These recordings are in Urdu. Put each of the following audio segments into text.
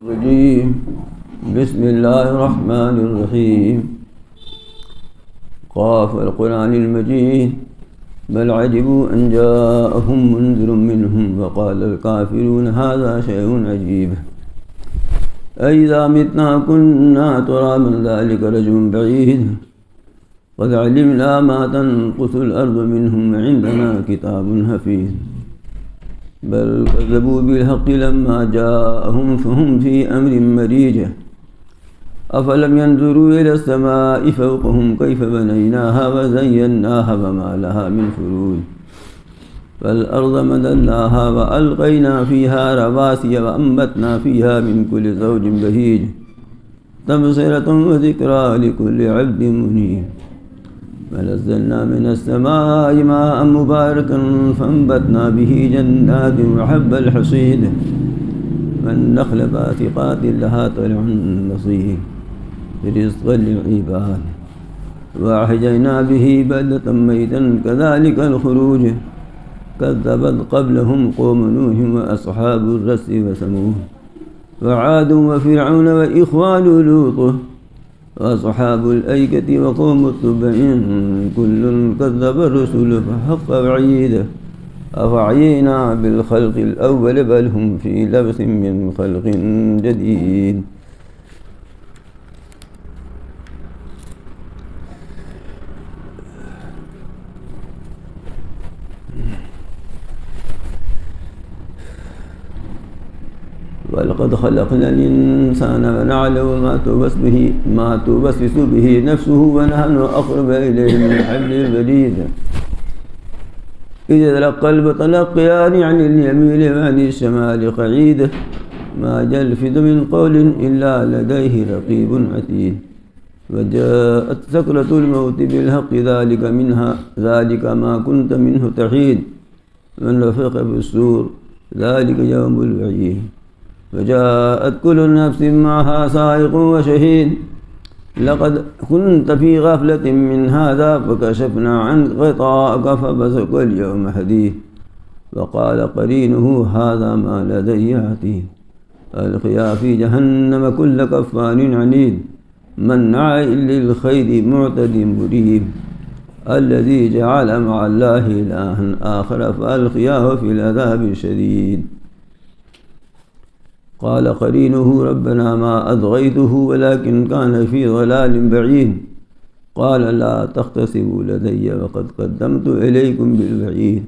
الرجيم بسم الله الرحمن الرحيم قاف القرآن المجيد بل عجبوا أن جاءهم منذر منهم وقال الكافرون هذا شيء عجيب أئذا متنا كنا ترابا ذلك رجل بعيد قد علمنا ما تنقص الأرض منهم وعندنا كتاب حفيظ بل كذبوا بالحق لما جاءهم فهم في أمر مريج أفلم ينظروا إلى السماء فوقهم كيف بنيناها وزيناها وما لها من فروج فالأرض مددناها وألقينا فيها رواسي وأنبتنا فيها من كل زوج بهيج تبصرة وذكرى لكل عبد منيب ونزلنا من السماء ماء مباركا فانبتنا به جنات وحب الحصيد والنخل باسقات لها طلع نضيد رزقا للعباد وأحيينا به بلدة ميتا كذلك الخروج كذبت قبلهم قوم نوح وأصحاب الرس وثمود وعاد وفرعون وإخوان لوط وأصحاب الأيكة وقوم التبع كل كذب الرسل فحق وعيده أفعينا بالخلق الأول بل هم في لبس من خلق جديد ولقد خلقنا الإنسان ونعلم ما توسوس به نفسه ونحن أقرب إليه من حبل الوريد إذ تلقى المتلقيان عن اليمين وعن الشمال قعيد ما يلفظ من قول إلا لديه رقيب عتيد وجاءت سكرة الموت بالحق ذلك ما كنت منه تحيد ونفخ في الصور ذلك يوم الوعيد وجاءت كل نفس معها سائق وشهيد لقد كنت في غفلة من هذا فكشفنا عنك غطاءك فبصرك اليوم حديد وقال قرينه هذا ما لدي عتيد ألقيا في جهنم كل كفار عنيد مناع للخير معتد مريب الذي جعل مع الله إلها آخر فألقياه في العذاب الشديد قال قرينه ربنا ما أطغيته ولكن كان في ضلال بعيد قال لا تختصموا لدي وقد قدمت إليكم بالوعيد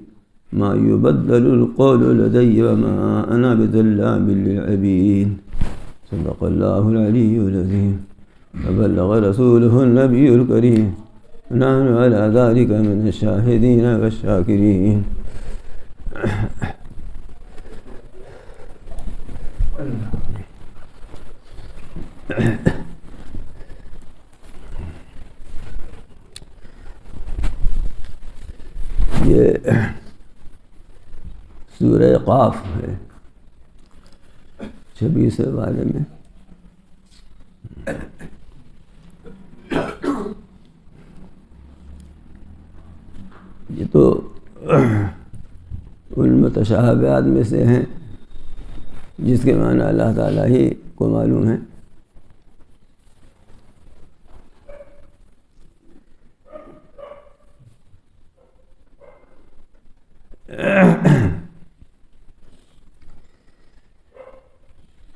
ما يبدل القول لدي وما أنا بظلام للعبيد صدق الله العلي العظيم وبلغ رسوله النبي الكريم ونحن على ذلك من الشاهدين والشاكرين یہ سورہ قاف ہے 26 بارے میں یہ تو ان متشابہات میں سے ہیں جس کے معنی اللہ تعالیٰ ہی کو معلوم ہے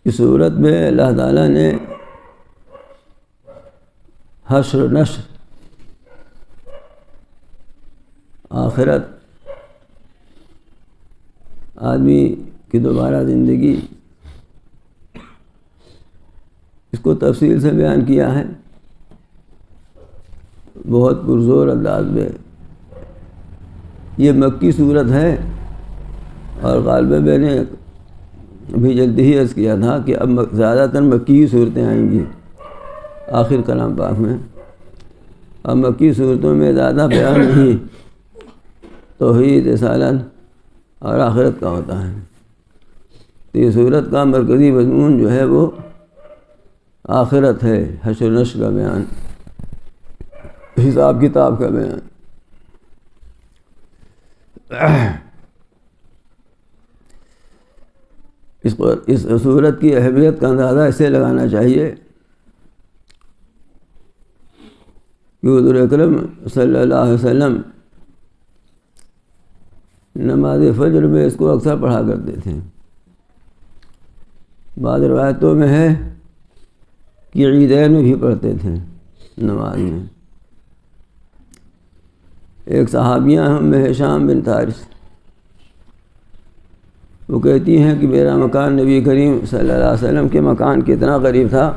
اس صورت میں اللہ تعالیٰ نے حشر و نشر آخرت آدمی کی دوبارہ زندگی اس کو تفصیل سے بیان کیا ہے بہت پرزور انداز میں یہ مکی صورت ہے اور غالباً میں نے ابھی جلدی ہی عرض کیا تھا کہ اب زیادہ تر مکی ہی صورتیں آئیں گی آخر کلام پاک میں اب مکی صورتوں میں زیادہ بیان نہیں توحید رسالت اور آخرت کا ہوتا ہے تو یہ صورت کا مرکزی مضمون جو ہے وہ آخرت ہے حشر و نشر کا بیان حساب کتاب کا بیان اس صورت کی اہمیت کا اندازہ اسے لگانا چاہیے کہ حضور اکرم صلی اللہ علیہ وسلم نماز فجر میں اس کو اکثر پڑھا کرتے تھے. بعض روایتوں میں ہے کہ عیدین میں بھی پڑھتے تھے نماز میں. ایک صحابیہ ہم ہشام بن حارث، وہ کہتی ہیں کہ میرا مکان نبی کریم صلی اللہ علیہ وسلم کے مکان کے اتنا قریب تھا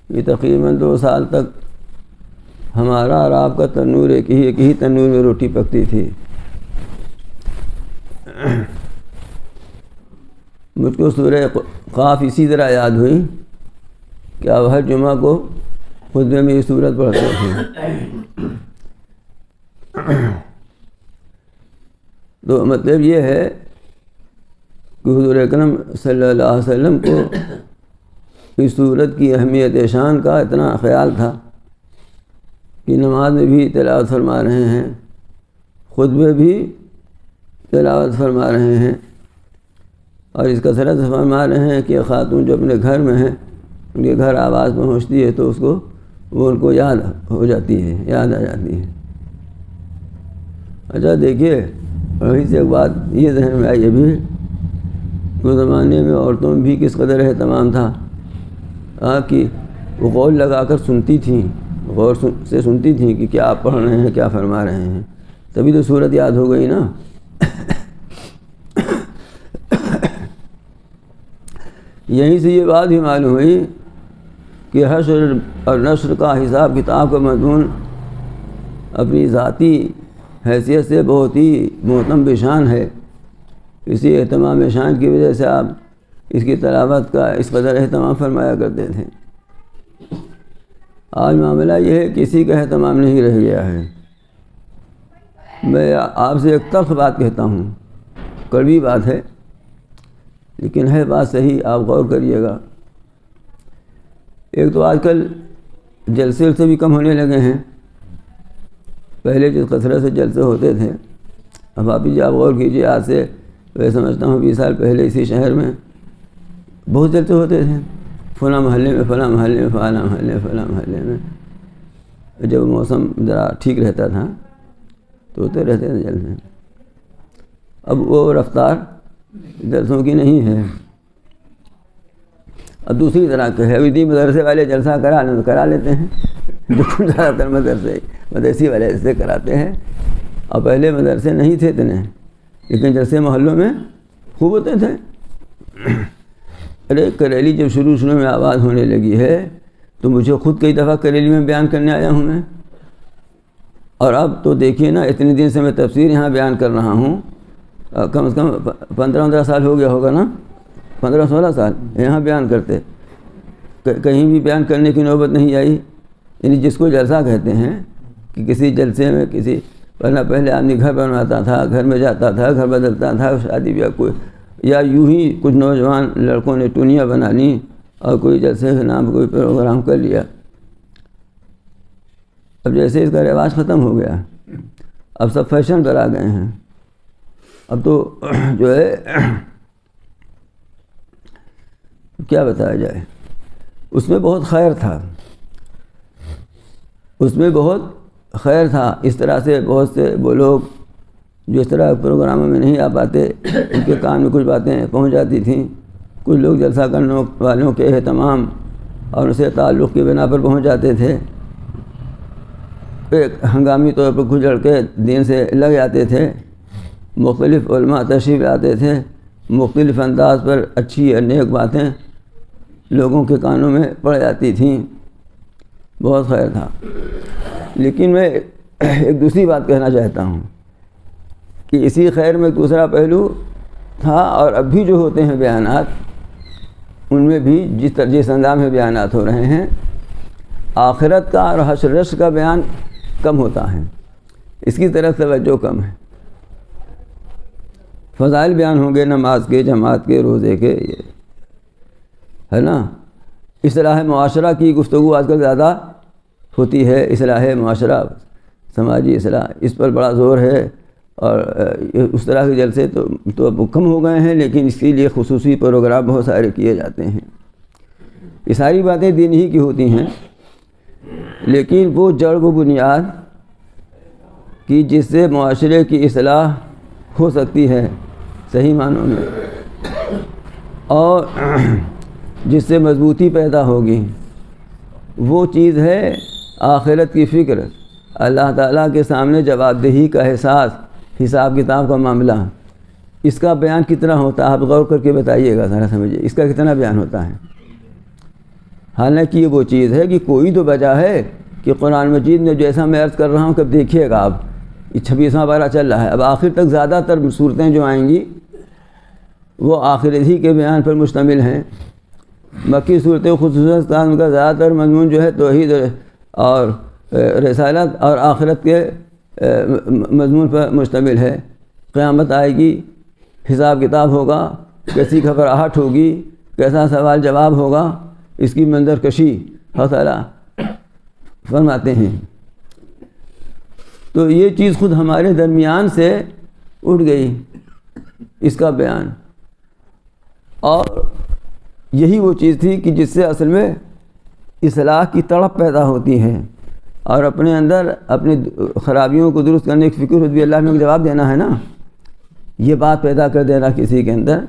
کہ تقریباً 2 سال تک ہمارا اور آپ کا تنور ایک ہی تنور میں روٹی پکتی تھی. مجھ کو سورہ قاف اسی طرح یاد ہوئی کہ آپ ہر جمعہ کو خطبے میں یہ سورت پڑھتے تھے. تو مطلب یہ ہے کہ حضور اکرم صلی اللہ علیہ وسلم کو اس سورت کی اہمیت شان کا اتنا خیال تھا کہ نماز میں بھی تلاوت فرما رہے ہیں، خطبے بھی تلاوت فرما رہے ہیں، اور اس کثرت سے فرما رہے ہیں کہ خاتون جو اپنے گھر میں ہیں ان کے گھر آواز پہنچتی ہے تو اس کو وہ ان کو یاد ہو جاتی ہے، یاد آ جاتی ہے. اچھا دیکھیے، وہیں سے ایک بات یہ ذہن میں آئی ابھی کہ زمانے میں عورتوں میں بھی کس قدر اہتمام تھا کہ وہ غور لگا کر سنتی تھیں، غور سے سنتی تھیں کہ کیا آپ پڑھ رہے ہیں، کیا فرما رہے ہیں. تبھی تو صورت یاد ہو گئی نا. یہیں سے یہ بات بھی معلوم ہوئی کہ حشر اور نشر کا حساب کتاب کا مضمون اپنی ذاتی حیثیت سے بہت ہی محترم بشان ہے. اسی اہتمام شان کی وجہ سے آپ اس کی تلاوت کا اس قدر اہتمام فرمایا کرتے تھے. آج معاملہ یہ ہے کہ کسی کا اہتمام نہیں رہ گیا ہے. میں آپ سے ایک تلخ بات کہتا ہوں، کڑوی بات ہے لیکن ہے بات صحیح، آپ غور کریے گا. ایک تو آج کل جلسے سے بھی کم ہونے لگے ہیں. پہلے جس کثرت سے جلسے ہوتے تھے، اب آپ جی آپ غور کیجیے، آج سے میں سمجھتا ہوں 20 سال پہلے اسی شہر میں بہت جلسے ہوتے تھے، فلاں محلے میں، فلاں محلے میں، فلاں محلے میں، فلاں محلے میں. جب موسم ذرا ٹھیک رہتا تھا تو ہوتے رہتے تھے جلسے. اب وہ رفتار جلسوں کی نہیں ہے. اب دوسری طرح کے ہے، مدرسے والے جلسہ کرا لیتے ہیں، جو زیادہ تر مدرسی والے ایسے کراتے ہیں. اور پہلے مدرسے نہیں تھے اتنے، لیکن جلسے محلوں میں خوب ہوتے تھے. ارے کریلی جب شروع میں آواز ہونے لگی ہے تو مجھے خود کئی دفعہ کریلی میں بیان کرنے آیا ہوں میں. اور اب تو دیکھیے نا، اتنے دن سے میں تفسیر یہاں بیان کر رہا ہوں، کم از کم 15 سال ہو گیا ہوگا نا، 15-16 سال یہاں بیان کرتے، کہیں بھی بیان کرنے کی نوبت نہیں آئی. یعنی جس کو جلسہ کہتے ہیں کہ کسی جلسے میں کسی، ورنہ پہلے آدمی گھر بنواتا تھا، گھر میں جاتا تھا، گھر بدلتا تھا، شادی بیاہ کوئی، یا یوں ہی کچھ نوجوان لڑکوں نے ٹونیاں بنا لیں اور کوئی جلسے کے نام کوئی پروگرام کر لیا. اب جیسے اس کا رواج ختم ہو گیا، اب سب فیشن پر آ گئے ہیں. اب تو جو ہے کیا بتایا جائے، اس میں بہت خیر تھا، اس میں بہت خیر تھا. اس طرح سے بہت سے وہ لوگ جو اس طرح پروگراموں میں نہیں آ پاتے، ان کے کان میں کچھ باتیں پہنچ جاتی تھیں. کچھ لوگ جلسہ کرنے والوں کے اہتمام اور ان سے تعلق کی بنا پر پہنچ جاتے تھے. ایک ہنگامی طور پر کچھ لڑکے دین سے لگ جاتے تھے، مختلف علماء تشریف آتے تھے، مختلف انداز پر اچھی اور نیک باتیں لوگوں کے کانوں میں پڑ جاتی تھیں. بہت خیر تھا. لیکن میں ایک دوسری بات کہنا چاہتا ہوں کہ اسی خیر میں دوسرا پہلو تھا، اور اب بھی جو ہوتے ہیں بیانات، ان میں بھی جس انداز میں بیانات ہو رہے ہیں، آخرت کا اور حشر رش کا بیان کم ہوتا ہے، اس کی طرف توجہ کم ہے. فضائل بیان ہوں گے نماز کے، جماعت کے، روزے کے، یہ ہے نا. اصلاح معاشرہ کی گفتگو آج کل زیادہ ہوتی ہے. اصلاح معاشرہ، سماجی اصلاح، اس پر بڑا زور ہے. اور اس طرح کے جلسے تو اب کم ہو گئے ہیں، لیکن اس کے لیے خصوصی پروگرام بہت سارے کیے جاتے ہیں۔ یہ ساری باتیں دین ہی کی ہوتی ہیں، لیکن وہ جڑ و بنیاد کہ جس سے معاشرے کی اصلاح ہو سکتی ہے صحیح معنوں میں، اور جس سے مضبوطی پیدا ہوگی، وہ چیز ہے آخرت کی فکر، اللہ تعالیٰ کے سامنے جواب دہی کا احساس، حساب کتاب کا معاملہ۔ اس کا بیان کتنا ہوتا ہے آپ غور کر کے بتائیے گا، ذرا سمجھیے اس کا کتنا بیان ہوتا ہے۔ حالانکہ یہ وہ چیز ہے کہ کوئی تو وجہ ہے کہ قرآن مجید میں جیسا میں عرض کر رہا ہوں کہ دیکھیے گا آپ، 26واں پارہ چل رہا ہے، اب آخر تک زیادہ تر صورتیں جو آئیں گی وہ آخرت ہی کے بیان پر مشتمل ہیں۔ مکی صورتیں خصوصاً ان کا زیادہ تر مضمون جو ہے توحید اور رسالت اور آخرت کے مضمون پر مشتمل ہے۔ قیامت آئے گی، حساب کتاب ہوگا، کیسی گھبراہٹ ہوگی، کیسا سوال جواب ہوگا، اس کی منظر کشی اللہ تعالیٰ فرماتے ہیں۔ تو یہ چیز خود ہمارے درمیان سے اٹھ گئی، اس کا بیان، اور یہی وہ چیز تھی کہ جس سے اصل میں اصلاح کی تڑپ پیدا ہوتی ہے، اور اپنے اندر اپنی خرابیوں کو درست کرنے کی فکر ہوتی ہے۔ اللہ میں جواب دینا ہے نا، یہ بات پیدا کر دینا کسی کے اندر،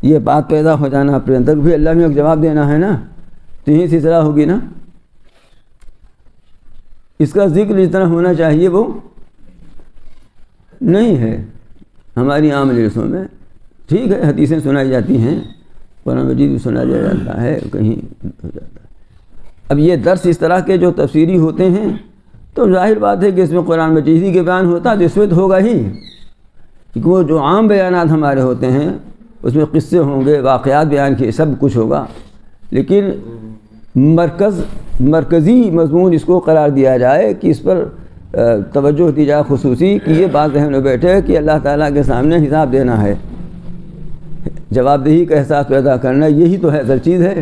یہ بات پیدا ہو جانا اپنے اندر بھی اللہ میں جواب دینا ہے نا، تو یہیں سے اصلاح ہوگی نا۔ اس کا ذکر جتنا ہونا چاہیے وہ نہیں ہے ہماری عام جلسوں میں۔ ٹھیک ہے، حدیثیں سنائی جاتی ہیں، قرآن مجید بھی سنا دیا جاتا ہے، کہیں ہو جاتا ہے۔ اب یہ درس اس طرح کے جو تفسیری ہوتے ہیں تو ظاہر بات ہے کہ اس میں قرآن مجیدی کے بیان ہوتا ہے تو اس میں تو ہوگا ہی، کیونکہ وہ جو عام بیانات ہمارے ہوتے ہیں اس میں قصے ہوں گے، واقعات بیان کیے، سب کچھ ہوگا، لیکن مرکزی مضمون اس کو قرار دیا جائے کہ اس پر توجہ دی جائے خصوصی، کہ یہ بات ذہن میں بیٹھے کہ اللہ تعالیٰ کے سامنے حساب دینا ہے، جواب دہی کا احساس پیدا کرنا، یہی تو ہے اصل چیز ہے۔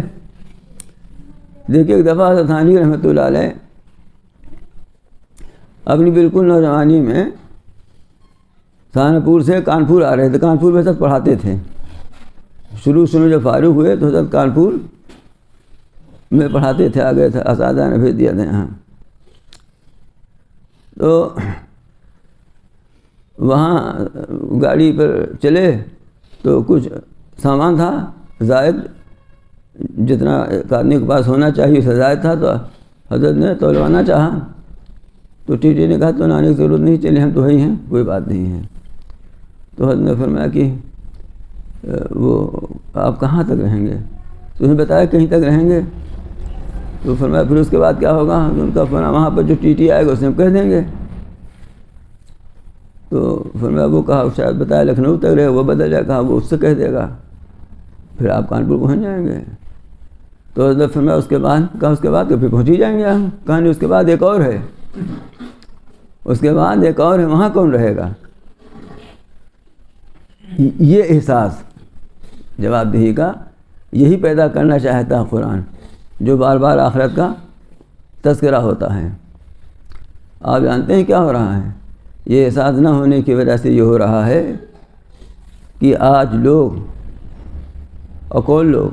دیکھیے ایک دفعہ حضرت ثانی رحمۃ اللہ علیہ اپنی بالکل نوجوانی میں سہارنپور سے کانپور آ رہے تھے، کانپور میں تک پڑھاتے تھے۔ شروع میں جب فارغ ہوئے تو حضرت کانپور میں پڑھاتے تھے، آ گئے تھے، اساتذہ نے بھیج دیا تھا یہاں۔ تو وہاں گاڑی پر چلے تو کچھ سامان تھا زائد، جتنا ایک آدمی کے پاس ہونا چاہیے اس سے زائد تھا، تو حضرت نے تولوانا چاہا تو ٹی ٹی نے کہا تو لانے کی ضرورت نہیں، چلے ہم تو وہی ہیں، کوئی بات نہیں ہے۔ تو حضرت نے فرمایا کہ وہ آپ کہاں تک رہیں گے؟ تو انہوں نے بتایا کہیں تک رہیں گے۔ تو فرمایا پھر اس کے بعد کیا ہوگا؟ ان کا فرمایا وہاں پر جو ٹی ٹی آئے گا اسے ہم کہہ دیں گے۔ تو فرمایا وہ کہا شاید بتایا لکھنؤ تک رہے، وہ بدل جائے، کہا وہ اس سے کہہ دے گا، پھر آپ کانپور پہنچ جائیں گے۔ تو حضرت فرمایا اس کے بعد، کہا اس کے بعد تو پھر پہنچ ہی جائیں گے ہم۔ کہا نہیں، اس کے بعد ایک اور ہے، اس کے بعد ایک اور ہے، وہاں کون رہے گا؟ یہ احساس جواب دہی کا یہی پیدا کرنا چاہتا ہے قرآن، جو بار بار آخرت کا تذکرہ ہوتا ہے۔ آپ جانتے ہیں کیا ہو رہا ہے؟ یہ احساس نہ ہونے کی وجہ سے یہ ہو رہا ہے کہ آج لوگ اور کون لوگ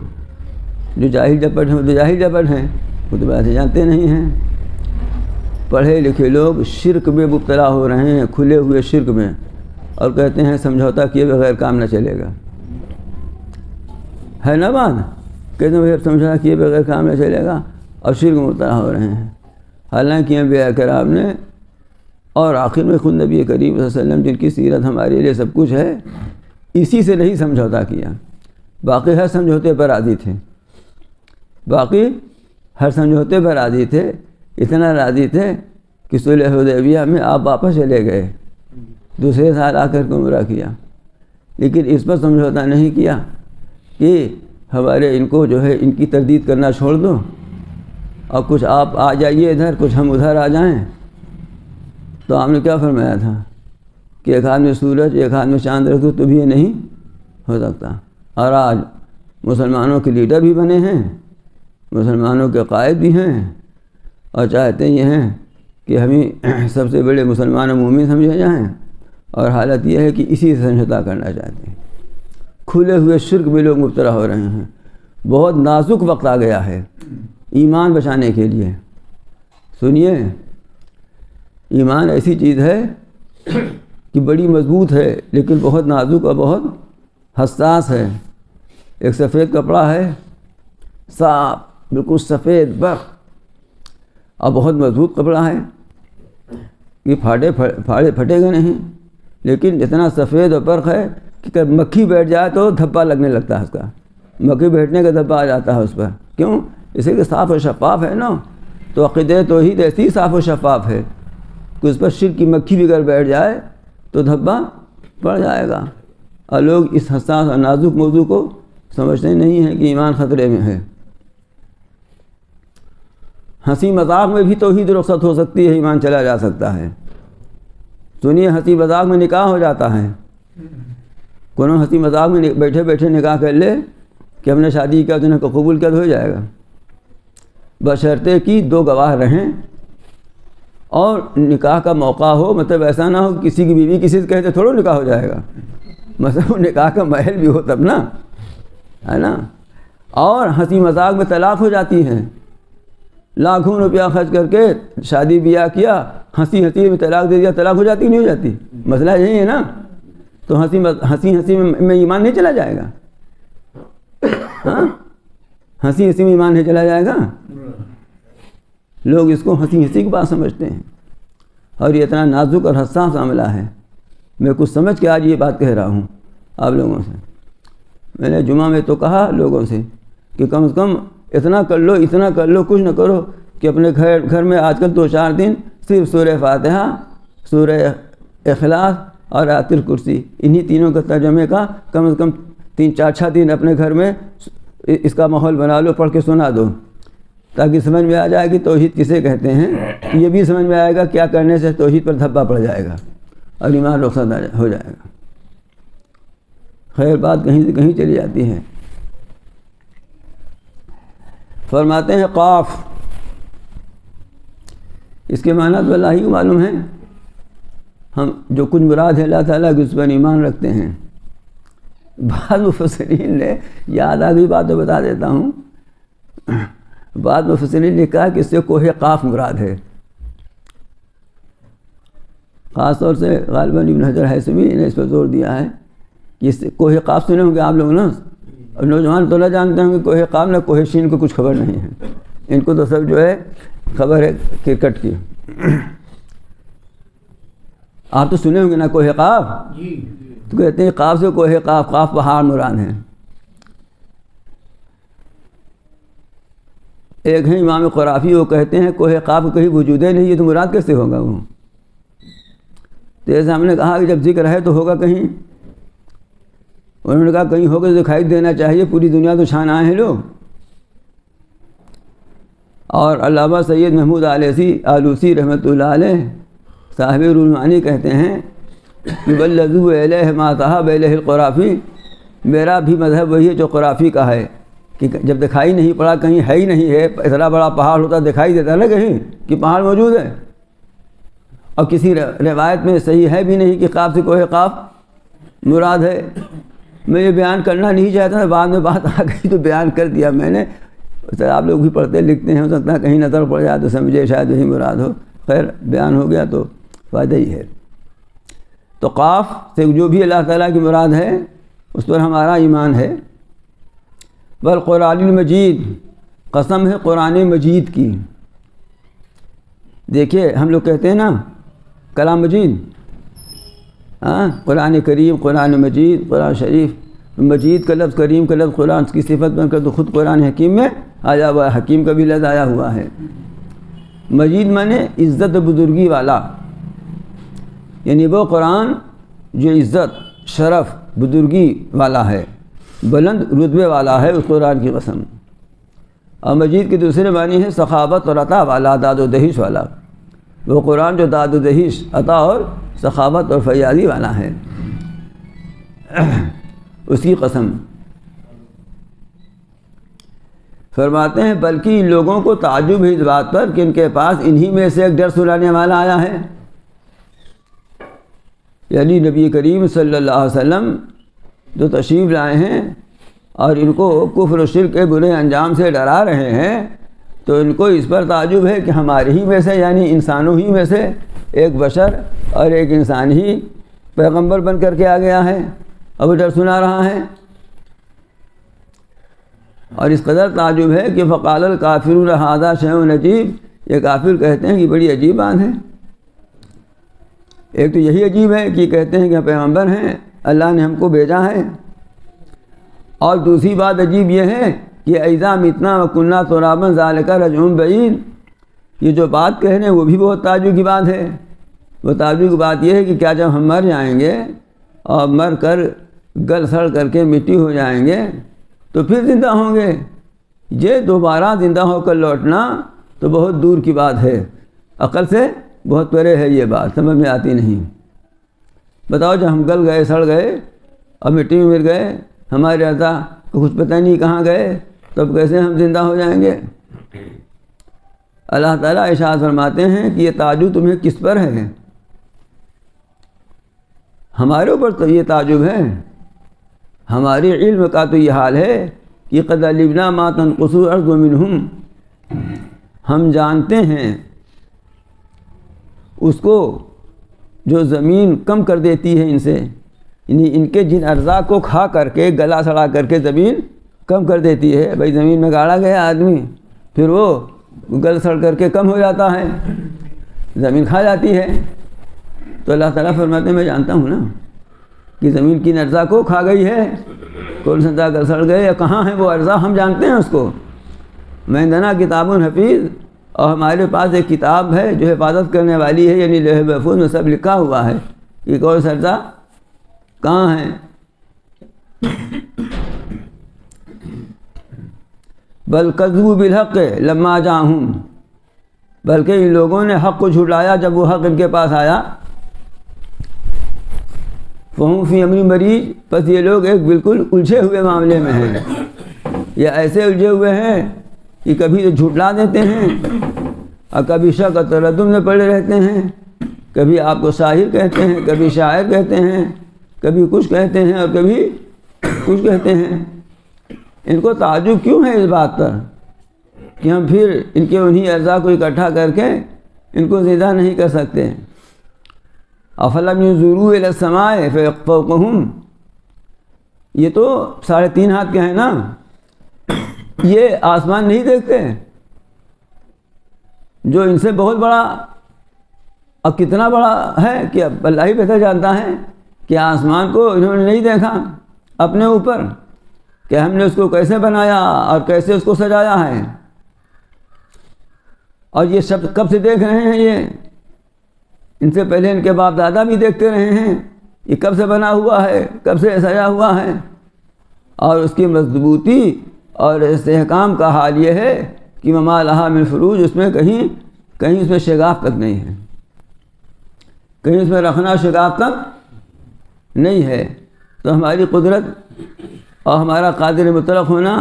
جو جاہل جپٹ ہیں، وہ تو جاہل جپٹ ہیں، وہ تو باتیں جانتے نہیں ہیں۔ پڑھے لکھے لوگ شرک میں مبتلا ہو رہے ہیں، کھلے ہوئے شرک میں، اور کہتے ہیں سمجھوتا کیے بغیر کام نہ چلے گا۔ ہے نا بات؟ کہتے ہیں بغیر سمجھوتا کیے بغیر کام نہ چلے گا، اور شرک میں مبتلا ہو رہے ہیں۔ حالانکہ انبیاء کرام نے اور آخر میں خود نبی کریم صلی اللہ علیہ وسلم، جن کی سیرت ہمارے لیے سب کچھ ہے، اسی سے نہیں سمجھوتا کیا۔ باقی ہر سمجھوتے پر راضی تھے، باقی ہر سمجھوتے پر راضی تھے، اتنا راضی تھے کہ صلح حدیبیہ میں آپ واپس چلے گئے، دوسرے سال آ کر کے عمرہ کیا، لیکن اس پر سمجھوتا نہیں کیا کہ ہمارے ان کو جو ہے ان کی تردید کرنا چھوڑ دو، اور کچھ آپ آ جائیے ادھر، کچھ ہم ادھر آ جائیں۔ تو آپ نے کیا فرمایا تھا کہ ایک ہاتھ میں سورج ایک ہاتھ میں چاند رکھ دو تو بھی یہ نہیں ہو سکتا۔ اور آج مسلمانوں کے لیڈر بھی بنے ہیں، مسلمانوں کے قائد بھی ہیں، اور چاہتے یہ ہیں کہ ہمیں سب سے بڑے مسلمان و مومن سمجھے جائیں، اور حالت یہ ہے کہ اسی سے سمجھوتا کرنا چاہتے ہیں. کھلے ہوئے شرک میں لوگ مبتلا ہو رہے ہیں. بہت نازک وقت آ گیا ہے ایمان بچانے کے لیے. سنیے، ایمان ایسی چیز ہے کہ بڑی مضبوط ہے لیکن بہت نازک اور بہت حساس ہے. ایک سفید کپڑا ہے، صاف بالکل سفید برق، اور بہت مضبوط کپڑا ہے، یہ پھٹے گا نہیں. لیکن اتنا سفید اور برق ہے کہ مکھی بیٹھ جائے تو دھبا لگنے لگتا ہے اس کا. مکھی بیٹھنے کا دھبا آ جاتا ہے اس پر. کیوں؟ اسے کہ صاف و شفاف ہے نا. تو عقیدہ توحید ایسی صاف و شفاف ہے کہ اس پر شرک کی مکھی بھی اگر بیٹھ جائے تو دھبا پڑ جائے گا. اور لوگ اس حساس اور نازک موضوع کو سمجھتے نہیں ہیں کہ ایمان خطرے میں ہے. ہنسی مذاق میں بھی توحید رخصت ہو سکتی ہے، ایمان چلا جا سکتا ہے. سنیے، ہنسی مذاق میں نکاح ہو جاتا ہے. کونوں ہنسی مذاق میں بیٹھے بیٹھے نکاح کر لے کہ ہم نے شادی کیا تو انہیں کو قبول کیا تو ہو جائے گا، بشرطے کہ دو گواہ رہیں اور نکاح کا موقع ہو. مطلب ایسا نہ ہو کہ کسی کی بیوی کسی سے کہتے تھوڑا نکاح ہو جائے گا. مطلب نکاح کا محل بھی ہو تب نا، ہے نا. اور ہنسی مذاق میں طلاق ہو جاتی ہے. لاکھوں روپیہ خرچ کر کے شادی بیاہ کیا، ہنسی میں طلاق دے دیا. طلاق ہو جاتی نہیں ہو جاتی؟ مسئلہ یہی ہے نا. تو ہنسی میں ایمان نہیں چلا جائے گا. ہاں، ہنسی میں ایمان نہیں چلا جائے گا. لوگ اس کو ہنسی کی بات سمجھتے ہیں، اور یہ اتنا نازک اور حساس معاملہ ہے. میں کچھ سمجھ کے آج یہ بات کہہ رہا ہوں آپ لوگوں سے. میں نے جمعہ میں تو کہا لوگوں سے کہ کم از کم اتنا کر لو، کچھ نہ کرو کہ اپنے گھر میں آج کل 2-4 دن صرف سورہ فاتحہ، سورہ اخلاص اور آیت الکرسی، انہی تینوں کا ترجمے کا کم از کم 3-4 دن اپنے گھر میں اس کا ماحول بنا لو، پڑھ کے سنا دو، تاکہ سمجھ میں آ جائے کہ توحید کسے کہتے ہیں. یہ بھی سمجھ میں آئے گا کیا کرنے سے توحید پر دھبا پڑ جائے گا اور ایمان رخصت ہو جائے گا. خیر، بات کہیں سے کہیں چلی جاتی ہے. فرماتے ہیں قاف، اس کے معنی تو اللہ ہی کو معلوم ہے. ہم جو کچھ مراد ہے اللہ تعالیٰ کی اس پر ایمان رکھتے ہیں. بعض مفسرین نے، یاد آ گئی بات تو بتا دیتا ہوں، بعض مفسرین نے کہا کہ اس سے کوہ قاف مراد ہے. خاص طور سے غالباً ابن حجر ہیثمی نے اس پر زور دیا ہے کہ اس سے کوہ قاف سنے ہوں گے آپ لوگ نا. اور نوجوان تو نہ جانتے ہوں کہ کوہ قاف نہ کوہ شین کو کچھ خبر نہیں ہے. ان کو تو سب جو ہے خبر ہے کرکٹ کی. آپ تو سنے ہوں گے نا کوہ قاف، تو کہتے ہیں قاف سے کوہ قاف، قاف پہاڑ مراد ہیں. ایک ہیں امام قرافی، وہ کہتے ہیں کوہ قاف کہیں وجود ہے نہیں، یہ تو مراد کیسے ہوگا وہ. تو جیسے ہم نے کہا کہ جب ذکر ہے تو ہوگا کہیں. انہوں نے کہا کہیں ہوگا تو دکھائی دینا چاہیے، پوری دنیا تو چھان آئے ہیں لوگ. اور علامہ سید محمود آلوسی رحمۃ اللہ علیہ صاحب رولمانی کہتے ہیں کہ بلذو الیہ ما ذهب الیہ القرافی، میرا بھی مذہب وہی ہے جو قرافی کا ہے، کہ جب دکھائی نہیں پڑا، کہیں ہے ہی نہیں ہے، اتنا بڑا پہاڑ ہوتا دکھائی دیتا نا کہیں کہ پہاڑ موجود ہے. اور کسی روایت میں صحیح ہے بھی نہیں کہ قاف سے کوہ قاف مراد ہے. میں یہ بیان کرنا نہیں چاہتا تھا، بعد میں بات آ گئی تو بیان کر دیا میں نے. آپ لوگ بھی پڑھتے لکھتے ہیں، ہو سکتا ہے کہیں نظر پڑ جائے تو سمجھے شاید یہی مراد ہو. خیر، بیان ہو گیا تو فائدہ ہی ہے. تو قاف سے جو بھی اللہ تعالیٰ کی مراد ہے اس پر ہمارا ایمان ہے. والقرآن المجید، قسم ہے قرآن مجید کی. دیکھیے ہم لوگ کہتے ہیں نا کلام مجید، ہاں، قرآن کریم، قرآن مجید، قرآن شریف. مجید کا لفظ، کریم کا لفظ قرآن کی صفت بن کر تو خود قرآن حکیم میں آیا ہوا ہے. حکیم کا بھی لفظ آیا ہوا ہے. مجید مانے عزت و بزرگی والا، یعنی وہ قرآن جو عزت، شرف، بزرگی والا ہے، بلند رتبے والا ہے، اس قرآن کی قسم. اور مجید کے دوسرے معنی ہے سخاوت اور عطا والا، داد و دہیش والا. وہ قرآن جو داد و دہیش، عطا اور سخاوت اور فیاضی والا ہے، اس کی قسم. فرماتے ہیں بلکہ ان لوگوں کو تعجب ہے اس بات پر کہ ان کے پاس انہی میں سے ایک ڈر سلانے والا آیا ہے. یعنی نبی کریم صلی اللہ علیہ وسلم جو تشریف لائے ہیں اور ان کو کفر و شرک کے برے انجام سے ڈرا رہے ہیں، تو ان کو اس پر تعجب ہے کہ ہمارے ہی میں سے یعنی انسانوں ہی میں سے ایک بشر اور ایک انسان ہی پیغمبر بن کر کے آ گیا ہے، اب ڈر سنا رہا ہے۔ اور اس قدر تعجب ہے کہ فقال الکافرون ھذا شیء عجیب، یہ کافر کہتے ہیں کہ بڑی عجیب بات ہے۔ ایک تو یہی عجیب ہے کہ کہتے ہیں کہ پیغمبر ہیں، اللہ نے ہم کو بھیجا ہے، اور دوسری بات عجیب یہ ہے کہ اذا متنا وکنا ترابا ذلک رجع بعید، یہ جو بات کہہ رہے ہیں وہ بھی بہت تعجب کی بات ہے۔ وہ تعجب کی بات یہ ہے کہ کیا جب ہم مر جائیں گے اور مر کر گل سڑ کر کے مٹی ہو جائیں گے تو پھر زندہ ہوں گے؟ یہ دوبارہ زندہ ہو کر لوٹنا تو بہت دور کی بات ہے، عقل سے بہت پرے ہے، یہ بات سمجھ میں آتی نہیں۔ بتاؤ جب ہم گل گئے سڑ گئے اور مٹی میں مر گئے، ہمارے اعضاء کو کچھ پتہ نہیں کہاں گئے، تب کیسے ہم زندہ ہو جائیں گے؟ اللہ تعالیٰ ارشاد فرماتے ہیں کہ یہ تعجب تمہیں کس پر ہے؟ ہمارے اوپر تو یہ تعجب ہے، ہمارے علم کا تو یہ حال ہے کہ قد علمنا ما تنقص الارض منہم، ہم جانتے ہیں اس کو جو زمین کم کر دیتی ہے ان سے، یعنی ان کے جن اجزاء کو کھا کر کے گلا سڑا کر کے زمین کم کر دیتی ہے۔ بھائی زمین میں گاڑا گیا آدمی، پھر وہ گل سڑ کر کے کم ہو جاتا ہے، زمین کھا جاتی ہے۔ تو اللہ تعالیٰ فرماتے ہیں میں جانتا ہوں نا کہ زمین کی اجزاء کو کھا گئی ہے، کون سا اجزاء گل سڑ گئے یا کہاں ہیں وہ اجزاء، ہم جانتے ہیں اس کو۔ میں عندنا کتاب حفیظ، اور ہمارے پاس ایک کتاب ہے جو حفاظت کرنے والی ہے، یعنی لوح محفوظ میں سب لکھا ہوا ہے کہ کون سا اجزاء کہاں ہیں۔ بل کذبوا بالحق لما جاءہم، بلکہ ان لوگوں نے حق کو جھٹلایا جب وہ حق ان کے پاس آیا۔ فہم فی امر مریج، بس یہ لوگ ایک بالکل الجھے ہوئے معاملے میں ہیں، یہ ایسے الجھے ہوئے ہیں کہ کبھی تو جھٹلا دیتے ہیں اور کبھی شک اور تردد میں پڑے رہتے ہیں، کبھی آپ کو شاعر کہتے ہیں، کبھی شاعر کہتے ہیں، کبھی کچھ کہتے ہیں اور کبھی کچھ کہتے ہیں۔ ان کو تعجب کیوں ہے اس بات پر کہ ہم پھر ان کے انہی اجزاء کو اکٹھا کر کے ان کو زندہ نہیں کر سکتے؟ افلم ينظروا الى السماء فوقهم، یہ تو 3.5 ہاتھ کے ہیں نا، یہ آسمان نہیں دیکھتے جو ان سے بہت بڑا اور کتنا بڑا ہے کہ اللہ ہی بہتر جانتا ہے کہ آسمان کو انہوں نے نہیں دیکھا اپنے اوپر کہ ہم نے اس کو کیسے بنایا اور کیسے اس کو سجایا ہے، اور یہ سب کب سے دیکھ رہے ہیں؟ یہ ان سے پہلے ان کے باپ دادا بھی دیکھتے رہے ہیں یہ کب سے بنا ہوا ہے، کب سے سجا ہوا ہے، اور اس کی مضبوطی اور استحکام کا حال یہ ہے کہ وما لہا من فروج، اس میں کہیں اس میں شگاف تک نہیں ہے، کہیں اس میں رکھنا شگاف تک نہیں ہے۔ تو ہماری قدرت اور ہمارا قادر مطلق ہونا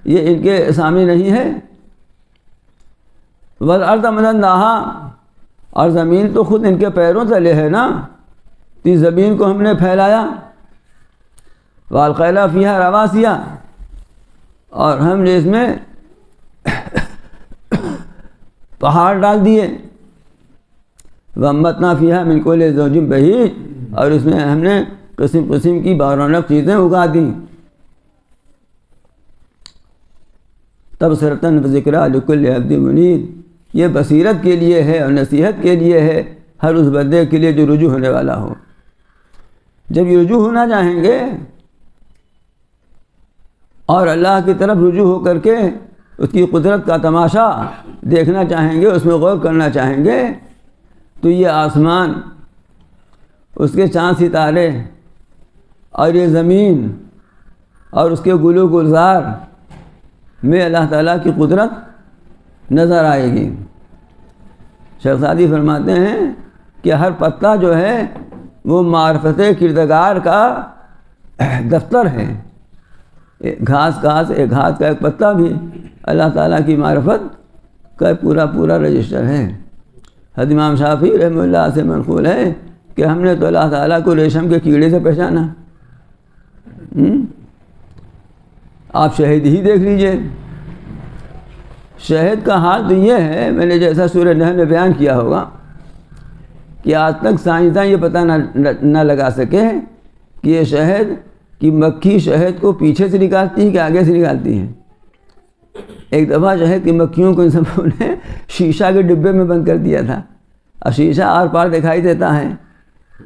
یہ ان کے سامنے نہیں ہے۔ والارض مددناہا، اور زمین تو خود ان کے پیروں تلے ہے نا، اس زمین کو ہم نے پھیلایا۔ والقیلا فیہا رواسیا، اور ہم نے اس میں پہاڑ ڈال دیے۔ وانبتنا فیہا من کل زوج بہیج، اور اس میں ہم نے قسم قسم کی بارونق چیزیں اگا دیں۔ تبصرۃ وذکریٰ لکل عبد منیب، یہ بصیرت کے لیے ہے اور نصیحت کے لیے ہے ہر اس بندے کے لیے جو رجوع ہونے والا ہو۔ جب یہ رجوع ہونا چاہیں گے اور اللہ کی طرف رجوع ہو کر کے اس کی قدرت کا تماشا دیکھنا چاہیں گے، اس میں غور کرنا چاہیں گے، تو یہ آسمان، اس کے چاند ستارے اور یہ زمین اور اس کے گل و گلزار میں اللہ تعالیٰ کی قدرت نظر آئے گی۔ شیخ سعدی فرماتے ہیں کہ ہر پتا جو ہے وہ معرفت کردگار کا دفتر ہے۔ گھاس کا ایک پتا بھی اللہ تعالیٰ کی معرفت کا پورا رجسٹر ہے۔ حضرت امام شافعی رحمہ اللہ سے منقول ہے کہ ہم نے تو اللہ تعالیٰ کو ریشم کے کیڑے سے پہچانا. آپ شہد ہی دیکھ لیجئے. شہد کا حال تو یہ ہے، میں نے جیسا سورہ نحل میں بیان کیا ہوگا، کہ آج تک سائنسداں یہ پتہ نہ لگا سکے کہ یہ شہد کی مکھی شہد کو پیچھے سے نکالتی ہے کہ آگے سے نکالتی ہے. ایک دفعہ شہد کی مکھیوں کو ان سب نے شیشہ کے ڈبے میں بند کر دیا تھا، اور شیشہ آر پار دکھائی دیتا ہے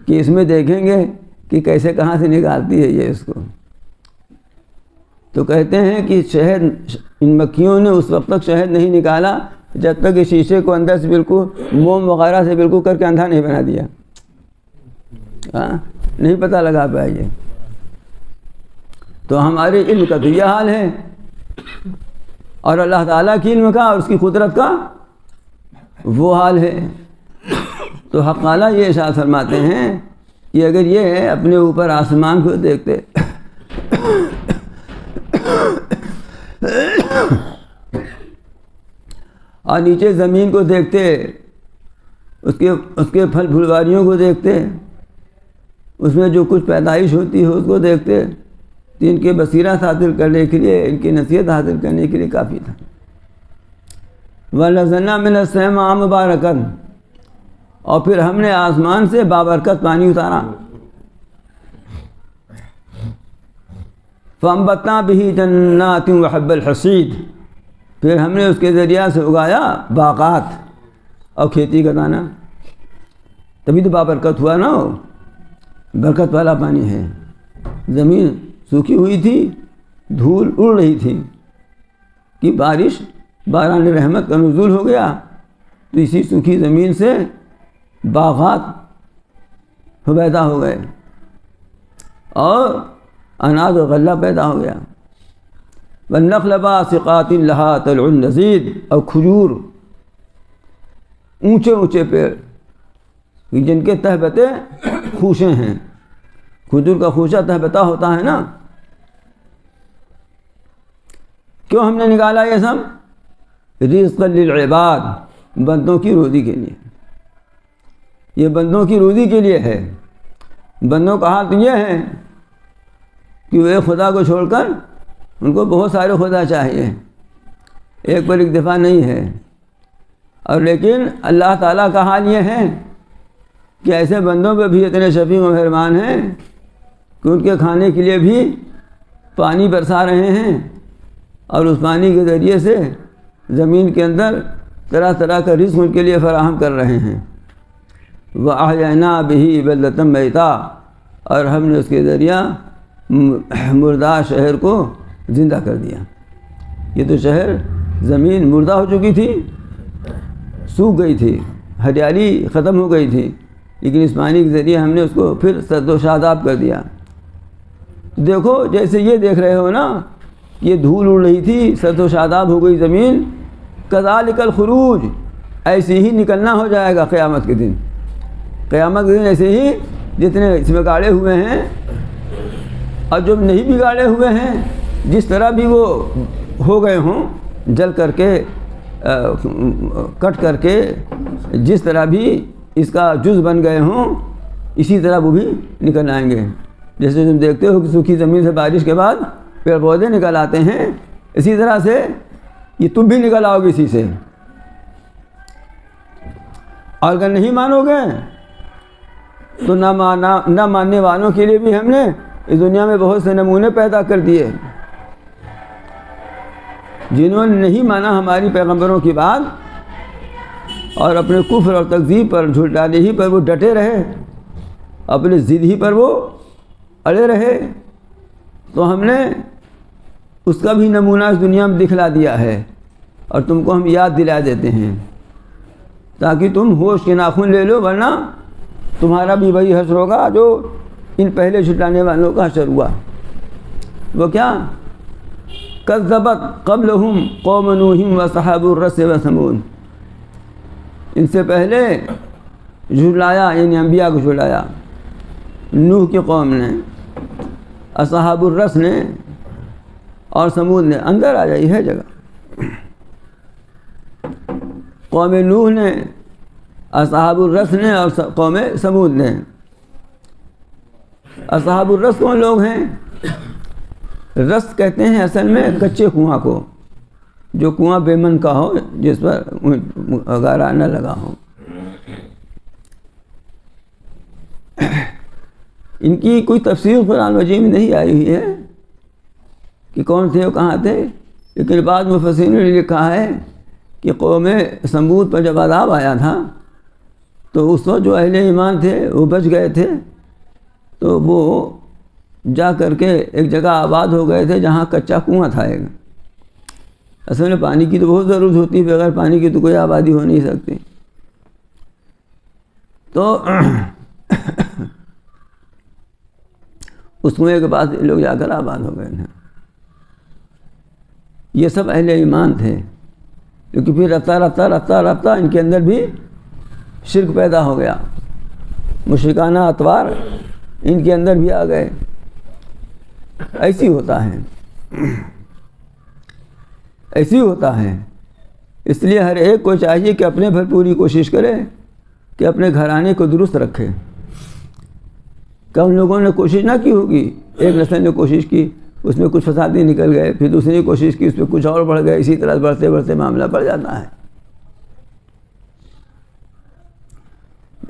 کہ اس میں دیکھیں گے کہ کیسے کہاں سے نکالتی ہے یہ اس کو. تو کہتے ہیں کہ شہد ان مکھیوں نے اس وقت تک شہد نہیں نکالا جب تک اس شیشے کو اندر سے بالکل موم وغیرہ سے بالکل کر کے اندھا نہیں بنا دیا. نہیں پتہ لگا پایا یہ. تو ہمارے علم کا تو یہ حال ہے، اور اللہ تعالیٰ کی علم کا اور اس کی قدرت کا وہ حال ہے. تو حق تعالیٰ یہ ارشاد فرماتے ہیں کہ اگر یہ اپنے اوپر آسمان کو دیکھتے اور نیچے زمین کو دیکھتے، اس کے پھل پھلواریوں کو دیکھتے، اس میں جو کچھ پیدائش ہوتی ہے اس کو دیکھتے، تو ان کے بصیرت حاصل کرنے کے لیے، ان کی نصیحت حاصل کرنے کے لیے کافی تھا. وَنَزَّلْنَا مِنَ السَّمَاءِ مُبَارَكًا، اور پھر ہم نے آسمان سے بابرکت پانی اتارا. فَأَنبَتْنَا بِهِ جَنَّاتٍ وَحَبَّ الْحَصِيدِ، پھر ہم نے اس کے ذریعہ سے اگایا باغات اور کھیتی کا دانہ. تبھی تو بابرکت ہوا نا، برکت والا پانی ہے. زمین سوکھی ہوئی تھی، دھول اڑ رہی تھی کہ بارش باران رحمت کا نزول ہو گیا، تو اسی سوکھی زمین سے باغات پیدا ہو گئے اور اناج و غلہ پیدا ہو گیا. والنخل باسقات لها طلع نضید، اور کھجور اونچے اونچے پیڑ جن کے تہبتے خوشے ہیں. کھجور کا خوشہ تہبتا ہوتا ہے نا. کیوں ہم نے نکالا یہ سب؟ رزقا للعباد، بندوں کی روزی کے لیے. یہ بندوں کی روزی کے لیے ہے. بندوں کا حال تو یہ ہے کہ وہ ایک خدا کو چھوڑ کر ان کو بہت سارے خدا چاہیے، ایک پر ایک دفعہ نہیں ہے. اور لیکن اللہ تعالیٰ کا حال یہ ہے کہ ایسے بندوں پہ بھی اتنے شفیع و مہربان ہیں کہ ان کے کھانے کے لیے بھی پانی برسا رہے ہیں، اور اس پانی کے ذریعے سے زمین کے اندر طرح طرح کا رزق ان کے لیے فراہم کر رہے ہیں. وَأَحْيَيْنَا بِهِ بَلْدَةً مَيْتًا، اور ہم نے اس کے ذریعہ مردہ شہر کو زندہ کر دیا. یہ تو شہر زمین مردہ ہو چکی تھی، سوکھ گئی تھی، ہریالی ختم ہو گئی تھی، لیکن اس پانی کے ذریعے ہم نے اس کو پھر سرد و شاداب کر دیا. دیکھو جیسے یہ دیکھ رہے ہو نا، یہ دھول اڑ رہی تھی، سرد و شاداب ہو گئی زمین. کذالک الخروج، ایسے ہی نکلنا ہو جائے گا قیامت کے دن. قیامت کے دن ایسے ہی جتنے اس میں گاڑے ہوئے ہیں اور جو نہیں بھی گاڑے ہوئے ہیں، جس طرح بھی وہ ہو گئے ہوں، جل کر کے کٹ کر کے جس طرح بھی اس کا جز بن گئے ہوں، اسی طرح وہ بھی نکل آئیں گے. جیسے تم دیکھتے ہو کہ سوکھی زمین سے بارش کے بعد پیڑ پودے نکل آتے ہیں، اسی طرح سے یہ تم بھی نکل آؤ گے اسی سے. اور اگر نہیں مانو گے تو نہ ماننے والوں کے لیے بھی ہم نے اس دنیا میں بہت سے نمونے پیدا کر دیے. جنہوں نے نہیں مانا ہماری پیغمبروں کی بات اور اپنے کفر اور تکذیب پر، جھٹلانے ہی پر وہ ڈٹے رہے، اپنے ضد ہی پر وہ اڑے رہے، تو ہم نے اس کا بھی نمونہ اس دنیا میں دکھلا دیا ہے، اور تم کو ہم یاد دلا دیتے ہیں تاکہ تم ہوش کے ناخن لے لو، ورنہ تمہارا بھی وہی حشر ہوگا جو ان پہلے جھٹلانے والوں کا حشر ہوا. وہ کیا؟ کذبت قبلہم قوم نوح واصحاب الرس وثمود، ان سے پہلے جھٹلایا، یعنی انبیاء کو جھٹلایا نوح کی قوم نے، اصحاب الرس نے اور سمود نے. اندر آ جائی ہے جگہ. قوم نوح نے، اصحاب الرس نے اور قوم سمود نے. اصحاب الرس کون لوگ ہیں؟ رس کہتے ہیں اصل میں کچے کنواں کو، جو کنواں بے من کا ہو، جس پر غارہ نہ لگا ہو۔ ان کی کوئی تفسیر قرآن مجید میں نہیں آئی ہوئی ہے کہ کون تھے اور کہاں تھے، لیکن بعض مفسرین نے لکھا ہے کہ قوم سمود پر جب عذاب آیا تھا تو اس وقت جو اہل ایمان تھے وہ بچ گئے تھے، تو وہ جا کر کے ایک جگہ آباد ہو گئے تھے جہاں کچا کنواں تھا ایک۔ اصل میں پانی کی تو بہت ضرورت ہوتی ہے، بغیر پانی کی تو کوئی آبادی ہو نہیں سکتی۔ تو اس کنویں کے پاس لوگ جا کر آباد ہو گئے تھے۔ یہ سب اہل ایمان تھے، کیونکہ پھر رفتہ رفتہ رفتہ رفتہ ان کے اندر بھی شرک پیدا ہو گیا، مشرکانہ اطوار ان کے اندر بھی آ گئے۔ ایسی ہوتا ہے، ایسی ہوتا ہے۔ اس لیے ہر ایک کو چاہیے کہ اپنے بھر پوری کوشش کرے کہ اپنے گھرانے کو درست رکھے۔ کہ ان لوگوں نے کوشش نہ کی ہوگی، ایک نسل نے کوشش کی، اس میں کچھ فسادی نکل گئے، پھر دوسری نے کوشش کی، اس پہ کچھ اور بڑھ گئے، اسی طرح بڑھتے بڑھتے معاملہ بڑھ جاتا ہے۔